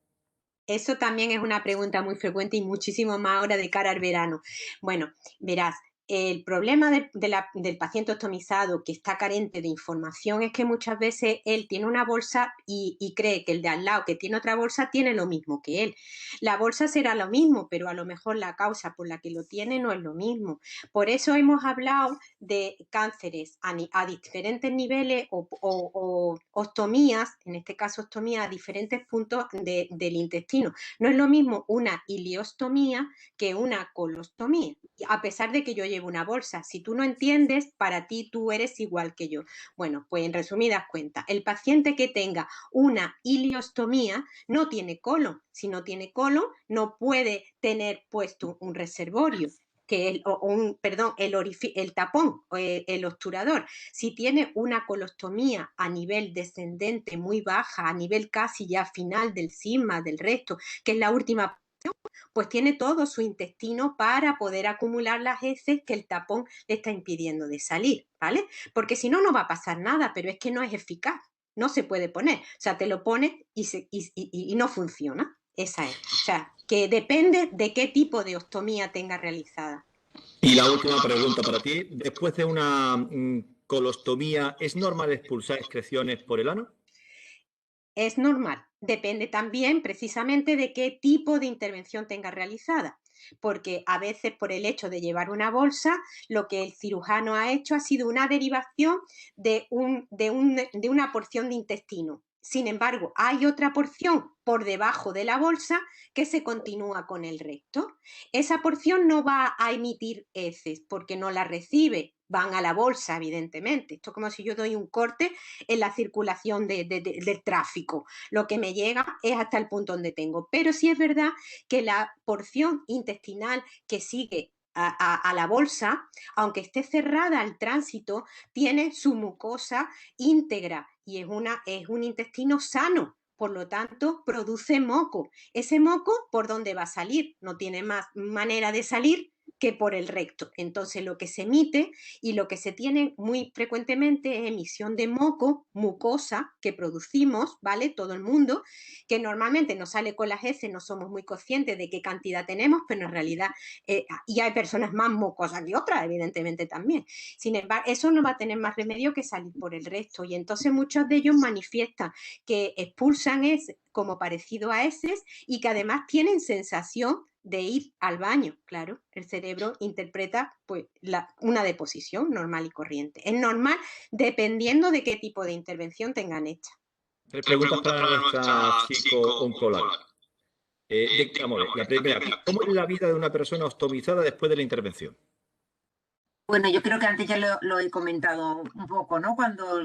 Speaker 4: Eso también es una pregunta muy frecuente y muchísimo más ahora de cara al verano. Bueno, verás, el problema del paciente ostomizado que está carente de información es que muchas veces él tiene una bolsa y cree que el de al lado que tiene otra bolsa tiene lo mismo que él. La bolsa será lo mismo, pero a lo mejor la causa por la que lo tiene no es lo mismo. Por eso hemos hablado de cánceres a diferentes niveles o ostomías, en este caso ostomía a diferentes puntos del intestino. No es lo mismo una ileostomía que una colostomía, a pesar de que yo llevo una bolsa. Si tú no entiendes, para ti tú eres igual que yo. Bueno, pues en resumidas cuentas, el paciente que tenga una ileostomía no tiene colon. Si no tiene colon, no puede tener puesto un reservorio, que el tapón, el obturador. Si tiene una colostomía a nivel descendente muy baja, a nivel casi ya final del sigma, del recto, que es la última, pues tiene todo su intestino para poder acumular las heces que el tapón le está impidiendo de salir, ¿vale? Porque si no, no va a pasar nada, pero es que no es eficaz, no se puede poner. O sea, te lo pones y no funciona. Esa es. O sea, que depende de qué tipo de ostomía tenga realizada.
Speaker 2: Y la última pregunta para ti. Después de una colostomía, ¿es normal expulsar excreciones por el ano?
Speaker 4: Es normal. Depende también precisamente de qué tipo de intervención tenga realizada, porque a veces por el hecho de llevar una bolsa, lo que el cirujano ha hecho ha sido una derivación de una porción de intestino. Sin embargo, hay otra porción por debajo de la bolsa que se continúa con el recto. Esa porción no va a emitir heces porque no la recibe van a la bolsa, evidentemente. Esto es como si yo doy un corte en la circulación del tráfico. Lo que me llega es hasta el punto donde tengo. Pero sí es verdad que la porción intestinal que sigue a la bolsa, aunque esté cerrada al tránsito, tiene su mucosa íntegra y es un intestino sano. Por lo tanto, produce moco. Ese moco, ¿por dónde va a salir? No tiene más manera de salir que por el recto. Entonces, lo que se emite y lo que se tiene muy frecuentemente es emisión de moco, mucosa, que producimos, ¿vale? Todo el mundo, que normalmente nos sale con las heces, no somos muy conscientes de qué cantidad tenemos, pero en realidad, y hay personas más mucosas que otras, evidentemente también. Sin embargo, eso no va a tener más remedio que salir por el resto. Y entonces muchos de ellos manifiestan que expulsan como parecido a heces y que además tienen sensación de ir al baño. Claro, el cerebro interpreta pues una deposición normal y corriente. Es normal dependiendo de qué tipo de intervención tengan hecha.
Speaker 2: Tres preguntas para nuestra psico-oncóloga. La primera, ¿cómo es la vida de una persona ostomizada después de la intervención?
Speaker 5: Bueno, yo creo que antes ya lo he comentado un poco, ¿no?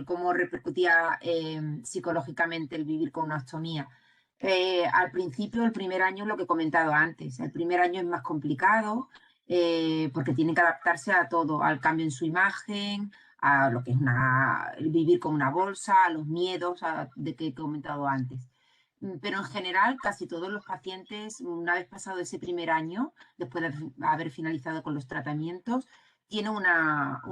Speaker 5: Cómo repercutía psicológicamente el vivir con una ostomía. Al principio, el primer año, lo que he comentado antes, el primer año es más complicado porque tienen que adaptarse a todo, al cambio en su imagen, a lo que es el vivir con una bolsa, a los miedos de que he comentado antes. Pero en general, casi todos los pacientes, una vez pasado ese primer año, después de haber finalizado con los tratamientos, tienen una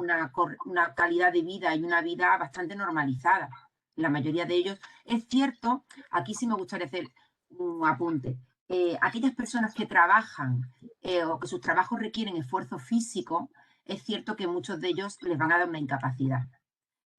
Speaker 5: calidad de vida y una vida bastante normalizada. La mayoría de ellos. Es cierto, aquí sí me gustaría hacer un apunte. Aquellas personas que trabajan o que sus trabajos requieren esfuerzo físico, es cierto que muchos de ellos les van a dar una incapacidad.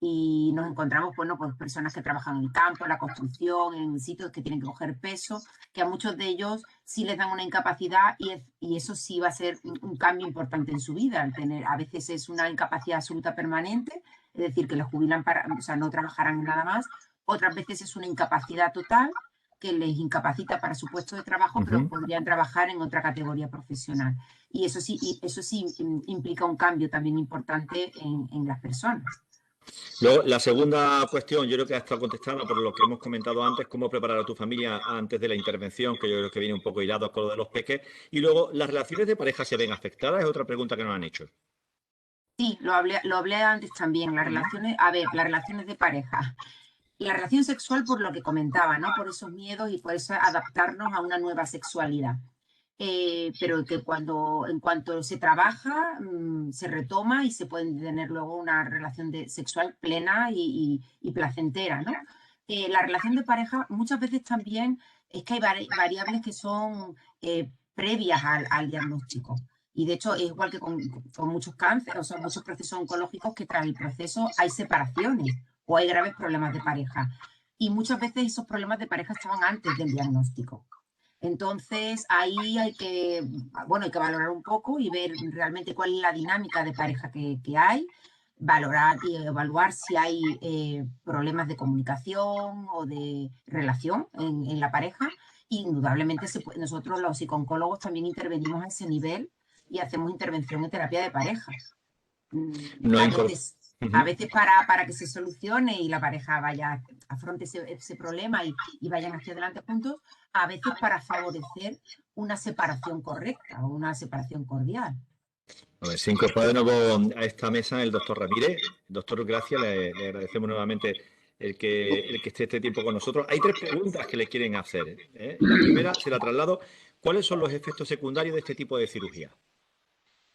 Speaker 5: Y nos encontramos, bueno, pues personas que trabajan en el campo, en la construcción, en sitios que tienen que coger peso, que a muchos de ellos sí les dan una incapacidad y eso sí va a ser un cambio importante en su vida. A veces es una incapacidad absoluta permanente, es decir, que los jubilan o sea, no trabajarán en nada más. Otras veces es una incapacidad total que les incapacita para su puesto de trabajo, pero podrían trabajar en otra categoría profesional. Y eso sí implica un cambio también importante en las personas.
Speaker 2: Luego, la segunda cuestión, yo creo que ha estado contestada por lo que hemos comentado antes, cómo preparar a tu familia antes de la intervención, que yo creo que viene un poco hilado con lo de los peques. Y luego, ¿las relaciones de pareja se ven afectadas? Es otra pregunta que nos han hecho.
Speaker 5: Sí, lo hablé antes también. Las relaciones de pareja. La relación sexual por lo que comentaba, ¿no? Por esos miedos y por eso adaptarnos a una nueva sexualidad. Pero que en cuanto se trabaja, se retoma y se puede tener luego una relación sexual plena y placentera, ¿no? La relación de pareja muchas veces también es que hay variables que son previas al diagnóstico. Y de hecho es igual que con muchos cánceres, o sea, muchos procesos oncológicos que tras el proceso hay separaciones o hay graves problemas de pareja. Y muchas veces esos problemas de pareja estaban antes del diagnóstico. Entonces, ahí hay que valorar un poco y ver realmente cuál es la dinámica de pareja que hay, valorar y evaluar si hay problemas de comunicación o de relación en la pareja. Indudablemente, nosotros los psicooncólogos también intervenimos a ese nivel y hacemos intervención en terapia de pareja. A veces para que se solucione y la pareja afronte ese problema y vayan hacia adelante juntos, a veces para favorecer una separación correcta o una separación cordial.
Speaker 2: Se incorpora de nuevo a esta mesa el doctor Ramírez. Doctor, gracias, le agradecemos nuevamente el que esté este tiempo con nosotros. Hay tres preguntas que le quieren hacer. La primera, se la traslado. ¿Cuáles son los efectos secundarios de este tipo de cirugía?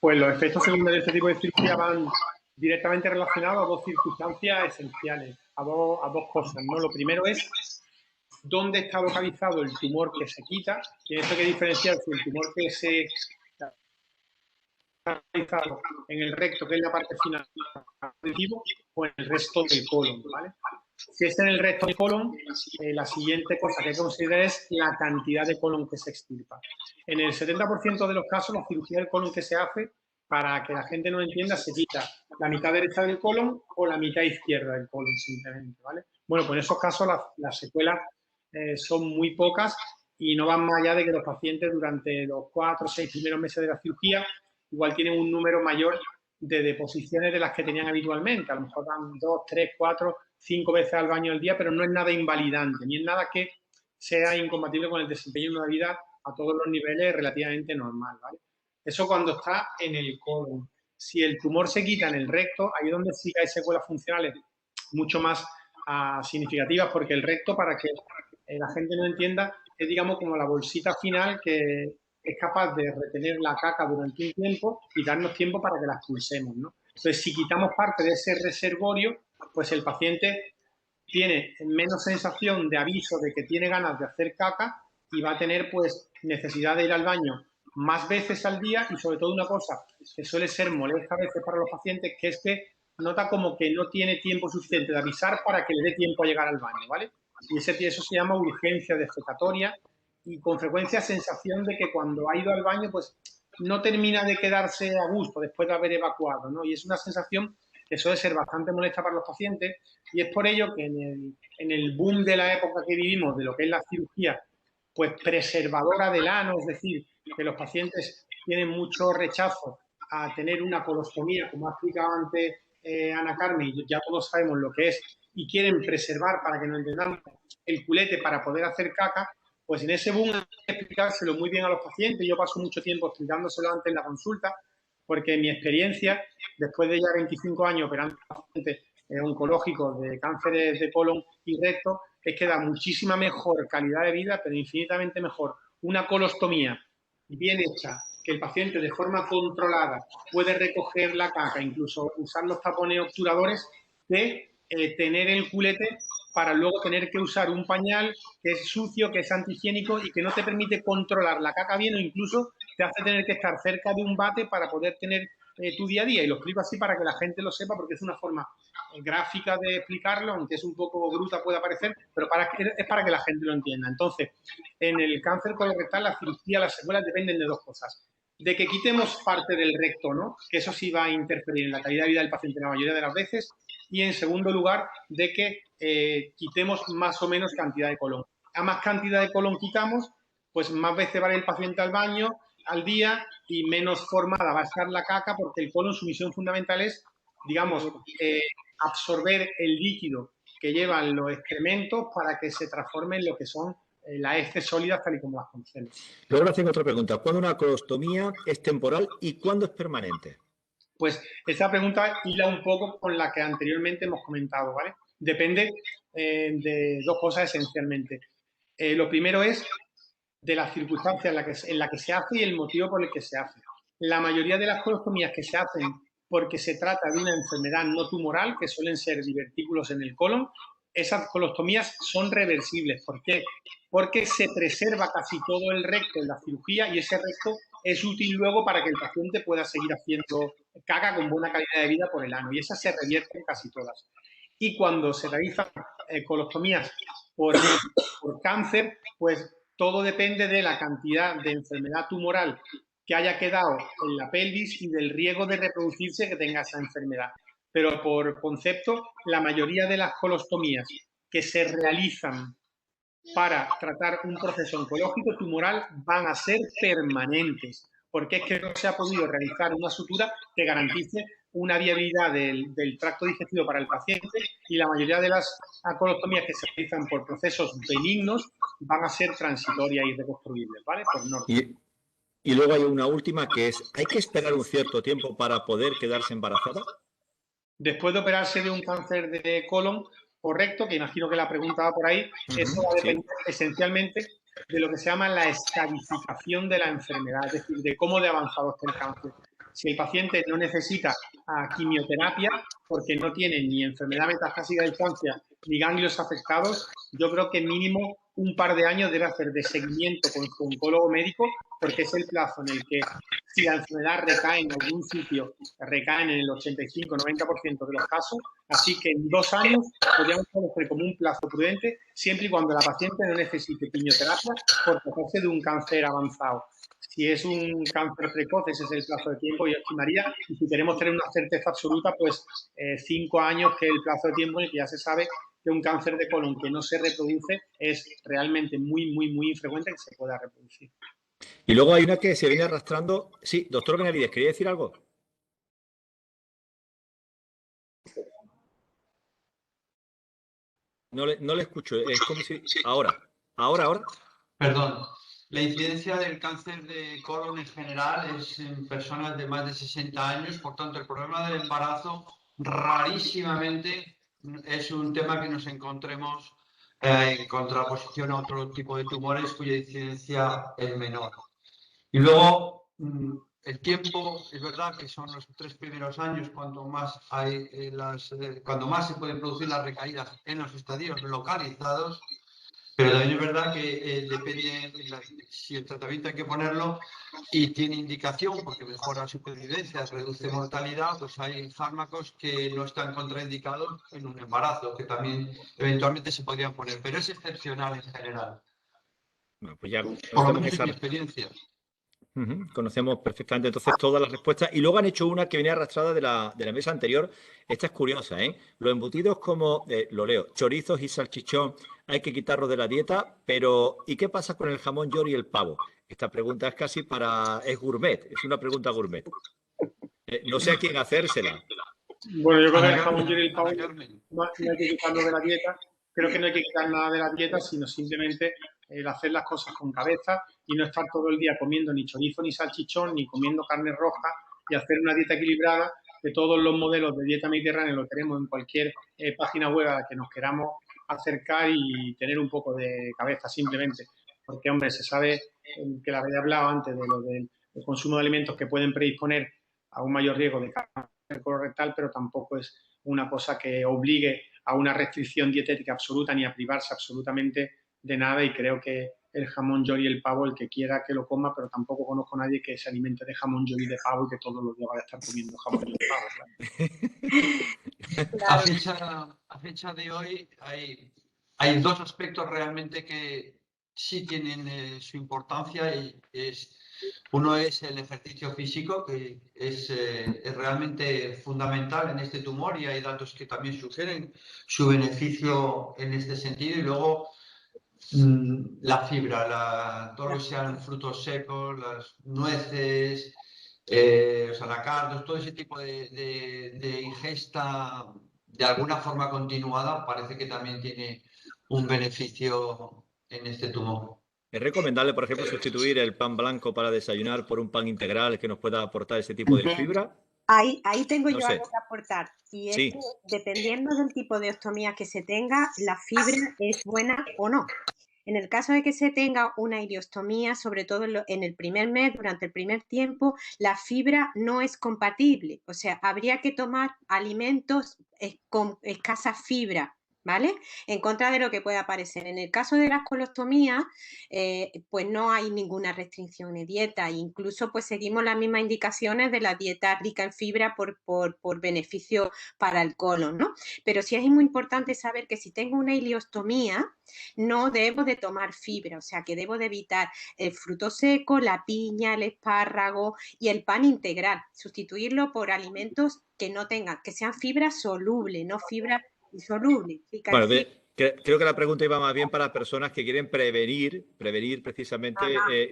Speaker 7: Pues los efectos secundarios de este tipo de cirugía van directamente relacionados a dos circunstancias esenciales, a dos cosas, ¿no? Lo primero es dónde está localizado el tumor que se quita, y esto hay que diferenciar si el tumor que se está localizado en el recto, que es la parte final, o en el resto del colon, ¿vale? Si es en el resto del colon, la siguiente cosa que hay que considerar es la cantidad de colon que se extirpa. En el 70% de los casos, la cirugía del colon que se hace, para que la gente no entienda, se quita la mitad derecha del colon o la mitad izquierda del colon simplemente, ¿vale? Bueno, pues en esos casos las secuelas son muy pocas y no van más allá de que los pacientes durante los 4 o 6 primeros meses de la cirugía igual tienen un número mayor de deposiciones de las que tenían habitualmente. A lo mejor van 2, 3, 4, 5 veces al baño al día, pero no es nada invalidante, ni es nada que sea incompatible con el desempeño de una vida a todos los niveles relativamente normal, ¿vale? Eso cuando está en el colon. Si el tumor se quita en el recto, ahí es donde sí que hay secuelas funcionales mucho más significativas, porque el recto, para que la gente no entienda, es, digamos, como la bolsita final que es capaz de retener la caca durante un tiempo y darnos tiempo para que la expulsemos, ¿no? Entonces, si quitamos parte de ese reservorio, pues el paciente tiene menos sensación de aviso de que tiene ganas de hacer caca y va a tener, pues, necesidad de ir al baño más veces al día y, sobre todo, una cosa que suele ser molesta a veces para los pacientes, que es que nota como que no tiene tiempo suficiente de avisar para que le dé tiempo a llegar al baño, ¿vale? Y eso se llama urgencia defecatoria y con frecuencia sensación de que cuando ha ido al baño, pues no termina de quedarse a gusto después de haber evacuado, ¿no? Y es una sensación que suele ser bastante molesta para los pacientes y es por ello que en el boom de la época que vivimos, de lo que es la cirugía, pues preservadora del ano, es decir, que los pacientes tienen mucho rechazo a tener una colostomía, como ha explicado antes Ana Carmen, ya todos sabemos lo que es, y quieren preservar, para que nos entendamos, el culete para poder hacer caca, pues en ese boom hay que explicárselo muy bien a los pacientes. Yo paso mucho tiempo explicándoselo antes en la consulta, porque en mi experiencia, después de ya 25 años operando pacientes oncológicos de cánceres de colon y recto, es que da muchísima mejor calidad de vida, pero infinitamente mejor una colostomía bien hecha, que el paciente de forma controlada puede recoger la caca, incluso usar los tapones obturadores, de tener el culete para luego tener que usar un pañal que es sucio, que es antihigiénico y que no te permite controlar la caca bien, o incluso te hace tener que estar cerca de un bate para poder tener tu día a día. Y lo explico así para que la gente lo sepa, porque es una forma gráfica de explicarlo, aunque es un poco bruta puede parecer, pero es para que la gente lo entienda. Entonces, en el cáncer colorectal, la cirugía, las secuelas dependen de dos cosas. De que quitemos parte del recto, ¿no? Que eso sí va a interferir en la calidad de vida del paciente la mayoría de las veces. Y en segundo lugar, de que quitemos más o menos cantidad de colon. A más cantidad de colon quitamos, pues más veces va el paciente al baño al día y menos formada va a estar la caca, porque el colon, su misión fundamental es, digamos, absorber el líquido que llevan los excrementos para que se transforme en lo que son las heces sólidas tal y como las conocemos.
Speaker 2: Luego le hacen otra pregunta. ¿Cuándo una colostomía es temporal y cuándo es permanente?
Speaker 7: Pues esta pregunta hila un poco con la que anteriormente hemos comentado, ¿vale? Depende de dos cosas esencialmente. Lo primero es de las circunstancias en la que se hace y el motivo por el que se hace. La mayoría de las colostomías que se hacen porque se trata de una enfermedad no tumoral, que suelen ser divertículos en el colon, esas colostomías son reversibles. ¿Por qué? Porque se preserva casi todo el recto en la cirugía y ese recto es útil luego para que el paciente pueda seguir haciendo caca con buena calidad de vida por el ano. Y esas se revierten casi todas. Y cuando se realizan colostomías por cáncer, pues todo depende de la cantidad de enfermedad tumoral que haya quedado en la pelvis y del riesgo de reproducirse que tenga esa enfermedad. Pero por concepto, la mayoría de las colostomías que se realizan para tratar un proceso oncológico tumoral van a ser permanentes, porque es que no se ha podido realizar una sutura que garantice una viabilidad del tracto digestivo para el paciente, y la mayoría de las colostomías que se realizan por procesos benignos van a ser transitorias y reconstruibles, ¿vale? Por norma.
Speaker 2: Y luego hay una última que es, ¿hay que esperar un cierto tiempo para poder quedarse embarazada?
Speaker 7: Después de operarse de un cáncer de colon, correcto, que imagino que la pregunta va por ahí, eso va a depender esencialmente de lo que se llama la estadificación de la enfermedad, es decir, de cómo de avanzado está el cáncer. Si el paciente no necesita quimioterapia porque no tiene ni enfermedad metastásica de infancia ni ganglios afectados, yo creo que mínimo un par de años debe hacer de seguimiento con su oncólogo médico, porque es el plazo en el que, si la enfermedad recae en algún sitio, recaen en el 85-90% de los casos, así que en 2 años podríamos conocer como un plazo prudente, siempre y cuando la paciente no necesite quimioterapia por tratarse de un cáncer avanzado. Si es un cáncer precoz, ese es el plazo de tiempo, yo estimaría, y si queremos tener una certeza absoluta, pues 5 años, que es el plazo de tiempo en el que ya se sabe que un cáncer de colon que no se reproduce es realmente muy, muy, muy infrecuente que se pueda reproducir.
Speaker 2: Y luego hay una que se viene arrastrando. Sí, doctor Benavides, ¿quería decir algo? No le escucho. Es como si... Ahora.
Speaker 3: Perdón. La incidencia del cáncer de colon en general es en personas de más de 60 años, por tanto, el problema del embarazo rarísimamente es un tema que nos encontremos en contraposición a otro tipo de tumores cuya incidencia es menor. Y luego, el tiempo, es verdad que son los 3 primeros años cuando más cuando más se pueden producir las recaídas en los estadios localizados, pero también es verdad que depende si el tratamiento hay que ponerlo y tiene indicación porque mejora la supervivencia, reduce mortalidad, pues hay fármacos que no están contraindicados en un embarazo, que también eventualmente se podrían poner, pero es excepcional en general.
Speaker 2: Bueno, pues ya
Speaker 3: Por lo
Speaker 2: conocemos
Speaker 3: menos en mi
Speaker 2: esa...
Speaker 3: experiencia.
Speaker 2: Conocemos perfectamente entonces todas las respuestas. Y luego han hecho una que venía arrastrada de la mesa anterior. Esta es curiosa, ¿eh? Los embutidos como, lo leo, chorizos y salchichón hay que quitarlos de la dieta, pero ¿y qué pasa con el jamón york y el pavo? Esta pregunta es casi es gourmet, es una pregunta gourmet. No sé a quién hacérsela.
Speaker 7: Bueno, yo creo que
Speaker 3: Ana
Speaker 7: el jamón york y el pavo
Speaker 3: Carmen.
Speaker 7: no hay que quitarlo de la dieta. Creo que no hay que quitar nada de la dieta, sino simplemente el hacer las cosas con cabeza y no estar todo el día comiendo ni chorizo ni salchichón, ni comiendo carne roja y hacer una dieta equilibrada, que todos los modelos de dieta mediterránea lo tenemos en cualquier página web a la que nos queramos acercar y tener un poco de cabeza simplemente. Porque, hombre, se sabe que la había hablado antes de lo del consumo de alimentos que pueden predisponer a un mayor riesgo de cáncer colorectal, pero tampoco es una cosa que obligue a una restricción dietética absoluta ni a privarse absolutamente de nada, y creo que el jamón york y el pavo, el que quiera que lo coma, pero tampoco conozco a nadie que se alimente de jamón york y de pavo y que todos los días vaya a estar comiendo jamón york y pavo.
Speaker 3: Claro. A fecha de hoy hay dos aspectos realmente que sí tienen su importancia y uno es el ejercicio físico, que es realmente fundamental en este tumor y hay datos que también sugieren su beneficio en este sentido. Y luego la fibra, todo lo que sean frutos secos, las nueces, los anacardos, todo ese tipo de ingesta de alguna forma continuada parece que también tiene un beneficio en este tumor.
Speaker 2: ¿Es recomendable, por ejemplo, sustituir el pan blanco para desayunar por un pan integral que nos pueda aportar ese tipo de fibra?
Speaker 4: Ahí tengo
Speaker 2: No
Speaker 4: yo
Speaker 2: sé.
Speaker 4: algo que aportar, y es
Speaker 2: Sí.
Speaker 4: que dependiendo del tipo de ostomía que se tenga, la fibra es buena o no. En el caso de que se tenga una ileostomía, sobre todo en el primer mes, durante el primer tiempo, la fibra no es compatible. O sea, habría que tomar alimentos con escasa fibra, ¿vale? En contra de lo que pueda parecer. En el caso de las colostomías, pues no hay ninguna restricción de dieta. Incluso pues seguimos las mismas indicaciones de la dieta rica en fibra por beneficio para el colon, ¿no? Pero sí es muy importante saber que si tengo una ileostomía, no debo de tomar fibra, o sea que debo de evitar el fruto seco, la piña, el espárrago y el pan integral, sustituirlo por alimentos que no tengan, que sean fibra soluble, no fibra insoluble.
Speaker 2: Bueno, creo que la pregunta iba más bien para personas que quieren prevenir precisamente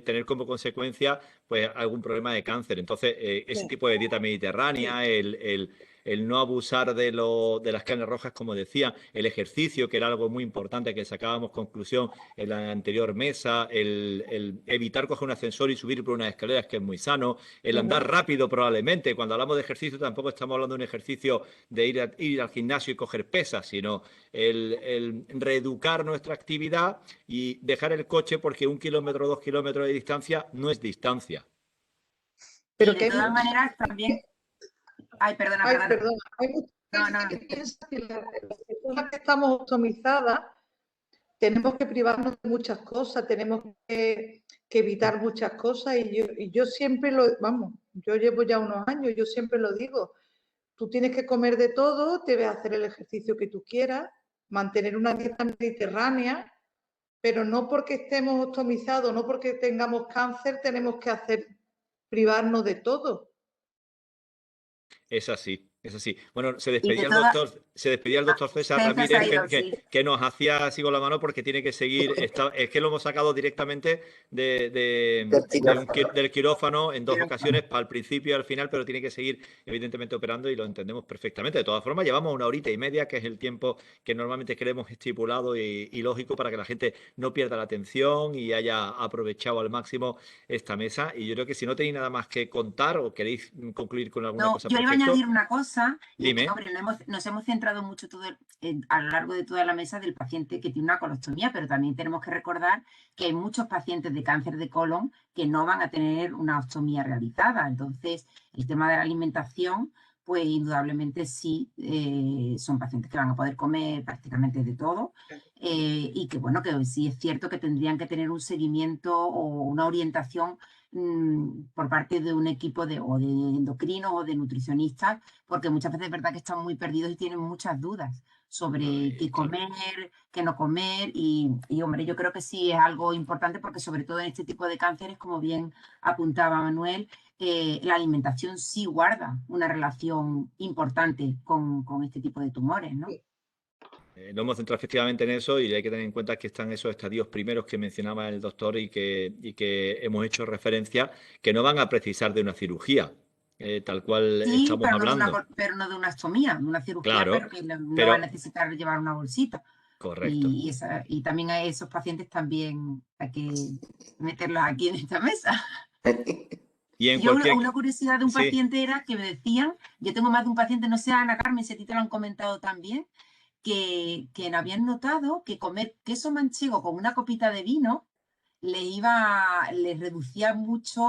Speaker 2: tener como consecuencia pues algún problema de cáncer. Entonces, ese
Speaker 4: Sí.
Speaker 2: tipo de dieta mediterránea, el no abusar de las carnes rojas, como decía, el ejercicio, que era algo muy importante que sacábamos conclusión en la anterior mesa, el evitar coger un ascensor y subir por unas escaleras, que es muy sano, el andar rápido probablemente. Cuando hablamos de ejercicio tampoco estamos hablando de un ejercicio de ir al gimnasio y coger pesas, sino el reeducar nuestra actividad y dejar el coche porque 1 kilómetro o 2 kilómetros de distancia no es distancia.
Speaker 6: Pero
Speaker 5: Y
Speaker 6: que
Speaker 5: de todas maneras también... Ay, perdona.
Speaker 6: Hay mucha gente que piensa que las personas que estamos optimizadas tenemos que privarnos de muchas cosas, tenemos que evitar muchas cosas, y yo siempre yo llevo ya unos años, yo siempre lo digo, tú tienes que comer de todo, debes hacer el ejercicio que tú quieras, mantener una dieta mediterránea, pero no porque estemos optimizados, no porque tengamos cáncer, tenemos que privarnos de todo.
Speaker 2: Es así, Es así. Bueno, se
Speaker 5: Y de
Speaker 2: despedía
Speaker 5: todas...
Speaker 2: el doctor César
Speaker 5: César
Speaker 2: Ramírez,
Speaker 5: se ha ido, sí.
Speaker 2: que nos hacía así con la mano porque tiene que seguir. Es que lo hemos sacado directamente del quirófano en dos ocasiones, para el principio y al final, pero tiene que seguir evidentemente operando y lo entendemos perfectamente. De todas formas, llevamos 1 horita y media, que es el tiempo que normalmente creemos estipulado y lógico para que la gente no pierda la atención y haya aprovechado al máximo esta mesa. Y yo creo que si no tenéis nada más que contar o queréis concluir con alguna cosa,
Speaker 5: Yo iba a
Speaker 2: perfecto.
Speaker 5: añadir una cosa, y es que,
Speaker 2: Dime.
Speaker 5: hombre, nos hemos centrado mucho a lo largo de toda la mesa del paciente que tiene una colostomía, pero también tenemos que recordar que hay muchos pacientes de cáncer de colon que no van a tener una ostomía realizada. Entonces, el tema de la alimentación, pues indudablemente sí, son pacientes que van a poder comer prácticamente de todo, y que, bueno, que sí es cierto que tendrían que tener un seguimiento o una orientación por parte de un equipo o de endocrinos o de nutricionistas, porque muchas veces es verdad que están muy perdidos y tienen muchas dudas sobre qué comer, qué no comer, y hombre, yo creo que sí es algo importante, porque sobre todo en este tipo de cánceres, como bien apuntaba Manuel, la alimentación sí guarda una relación importante con este tipo de tumores, ¿no?
Speaker 6: Sí.
Speaker 2: Nos hemos centrado efectivamente en eso y hay que tener en cuenta que están esos estadios primeros que mencionaba el doctor y que hemos hecho referencia, que no van a precisar de una cirugía, tal cual
Speaker 5: Sí,
Speaker 2: estamos hablando.
Speaker 5: pero no de una ostomía, de una cirugía,
Speaker 2: Claro,
Speaker 5: pero que no va a
Speaker 2: pero
Speaker 5: necesitar llevar una bolsita.
Speaker 2: correcto.
Speaker 5: Y también a esos pacientes también hay que meterlos aquí en esta mesa.
Speaker 2: Y en
Speaker 5: Yo,
Speaker 2: cualquier...
Speaker 5: una curiosidad de un
Speaker 2: Sí,
Speaker 5: paciente era que me decían, yo tengo más de un paciente, no sé, Ana Carmen, si a ti te lo han comentado también, que habían notado que comer queso manchego con una copita de vino les reducía mucho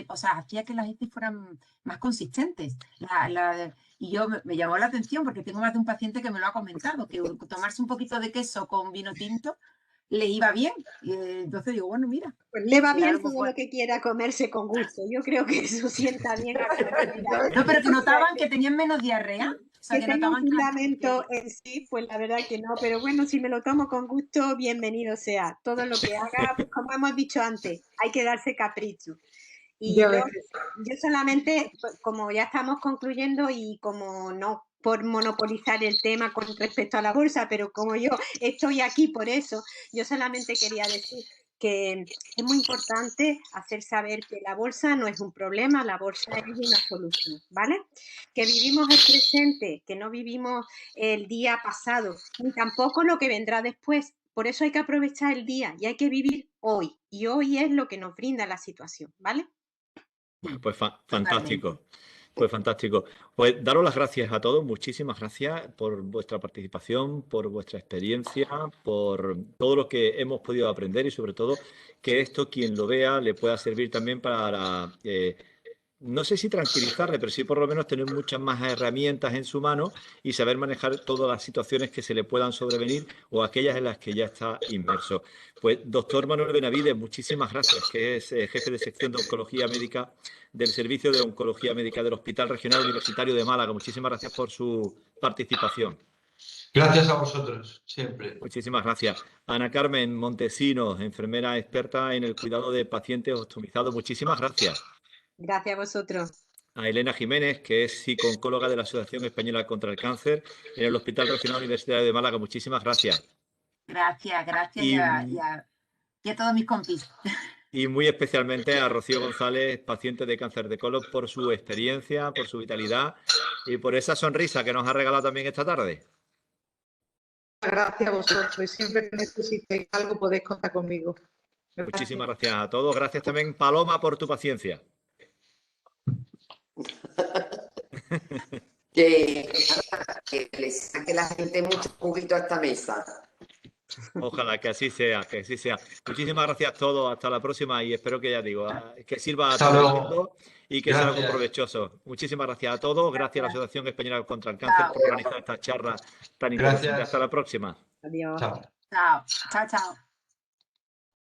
Speaker 5: o sea, hacía que las heces fueran más consistentes. Y yo me llamó la atención, porque tengo más de un paciente que me lo ha comentado, que tomarse un poquito de queso con vino tinto le iba bien. Y entonces digo, bueno, mira.
Speaker 4: Pues le va bien
Speaker 5: claro,
Speaker 4: todo lo que quiera comerse con gusto. Yo creo que eso sienta bien a cualquiera.
Speaker 5: No, pero que notaban que tenían menos diarrea. O sea,
Speaker 4: Que
Speaker 5: que
Speaker 4: tenga un
Speaker 5: notaban que
Speaker 4: fundamento en sí, pues la verdad que no, pero bueno, si me lo tomo con gusto, bienvenido sea. Todo lo que haga, pues como hemos dicho antes, hay que darse capricho. Y
Speaker 6: Ya
Speaker 4: yo
Speaker 6: ves.
Speaker 4: solamente, pues, como ya estamos concluyendo y como no por monopolizar el tema con respecto a la bolsa, pero como yo estoy aquí por eso, yo solamente quería decir que es muy importante hacer saber que la bolsa no es un problema, la bolsa es una solución, ¿vale? Que vivimos el presente, que no vivimos el día pasado, ni tampoco lo que vendrá después. Por eso hay que aprovechar el día y hay que vivir hoy. Y hoy es lo que nos brinda la situación, ¿vale?
Speaker 2: pues
Speaker 5: totalmente.
Speaker 2: fantástico. Pues fantástico. Pues daros las gracias a todos, muchísimas gracias por vuestra participación, por vuestra experiencia, por todo lo que hemos podido aprender y sobre todo que esto, quien lo vea, le pueda servir también para, no sé si tranquilizarle, pero sí por lo menos tener muchas más herramientas en su mano y saber manejar todas las situaciones que se le puedan sobrevenir o aquellas en las que ya está inmerso. Pues, doctor Manuel Benavides, muchísimas gracias, que es jefe de sección de Oncología Médica del Servicio de Oncología Médica del Hospital Regional Universitario de Málaga. Muchísimas gracias por su participación.
Speaker 3: Gracias a vosotros, siempre.
Speaker 2: Muchísimas gracias. Ana Carmen Montesinos, enfermera experta en el cuidado de pacientes ostomizados. Muchísimas gracias.
Speaker 4: Gracias a vosotros.
Speaker 2: A Elena Jiménez, que es psicooncóloga de la Asociación Española contra el Cáncer en el Hospital Regional Universitario de Málaga. Muchísimas gracias.
Speaker 5: Gracias.
Speaker 2: Y,
Speaker 5: Y a todos mis compis.
Speaker 2: y muy especialmente a Rocío González, paciente de cáncer de colon, por su experiencia, por su vitalidad y por esa sonrisa que nos ha regalado también esta tarde.
Speaker 6: Gracias a vosotros y siempre que necesitéis algo podéis contar conmigo. Gracias.
Speaker 2: Muchísimas gracias a todos. Gracias también, Paloma, por tu paciencia.
Speaker 1: Que le saque la gente mucho juguito a esta mesa.
Speaker 2: Ojalá que así sea, que así sea. Muchísimas gracias a todos. Hasta la próxima y espero que, ya digo, que sirva a todo el mundo y que sea algo provechoso. Muchísimas gracias a todos. Gracias a la Asociación Española contra el Cáncer por organizar esta charla tan interesante. Hasta la próxima.
Speaker 4: Adiós.
Speaker 3: Chao.
Speaker 5: Chao.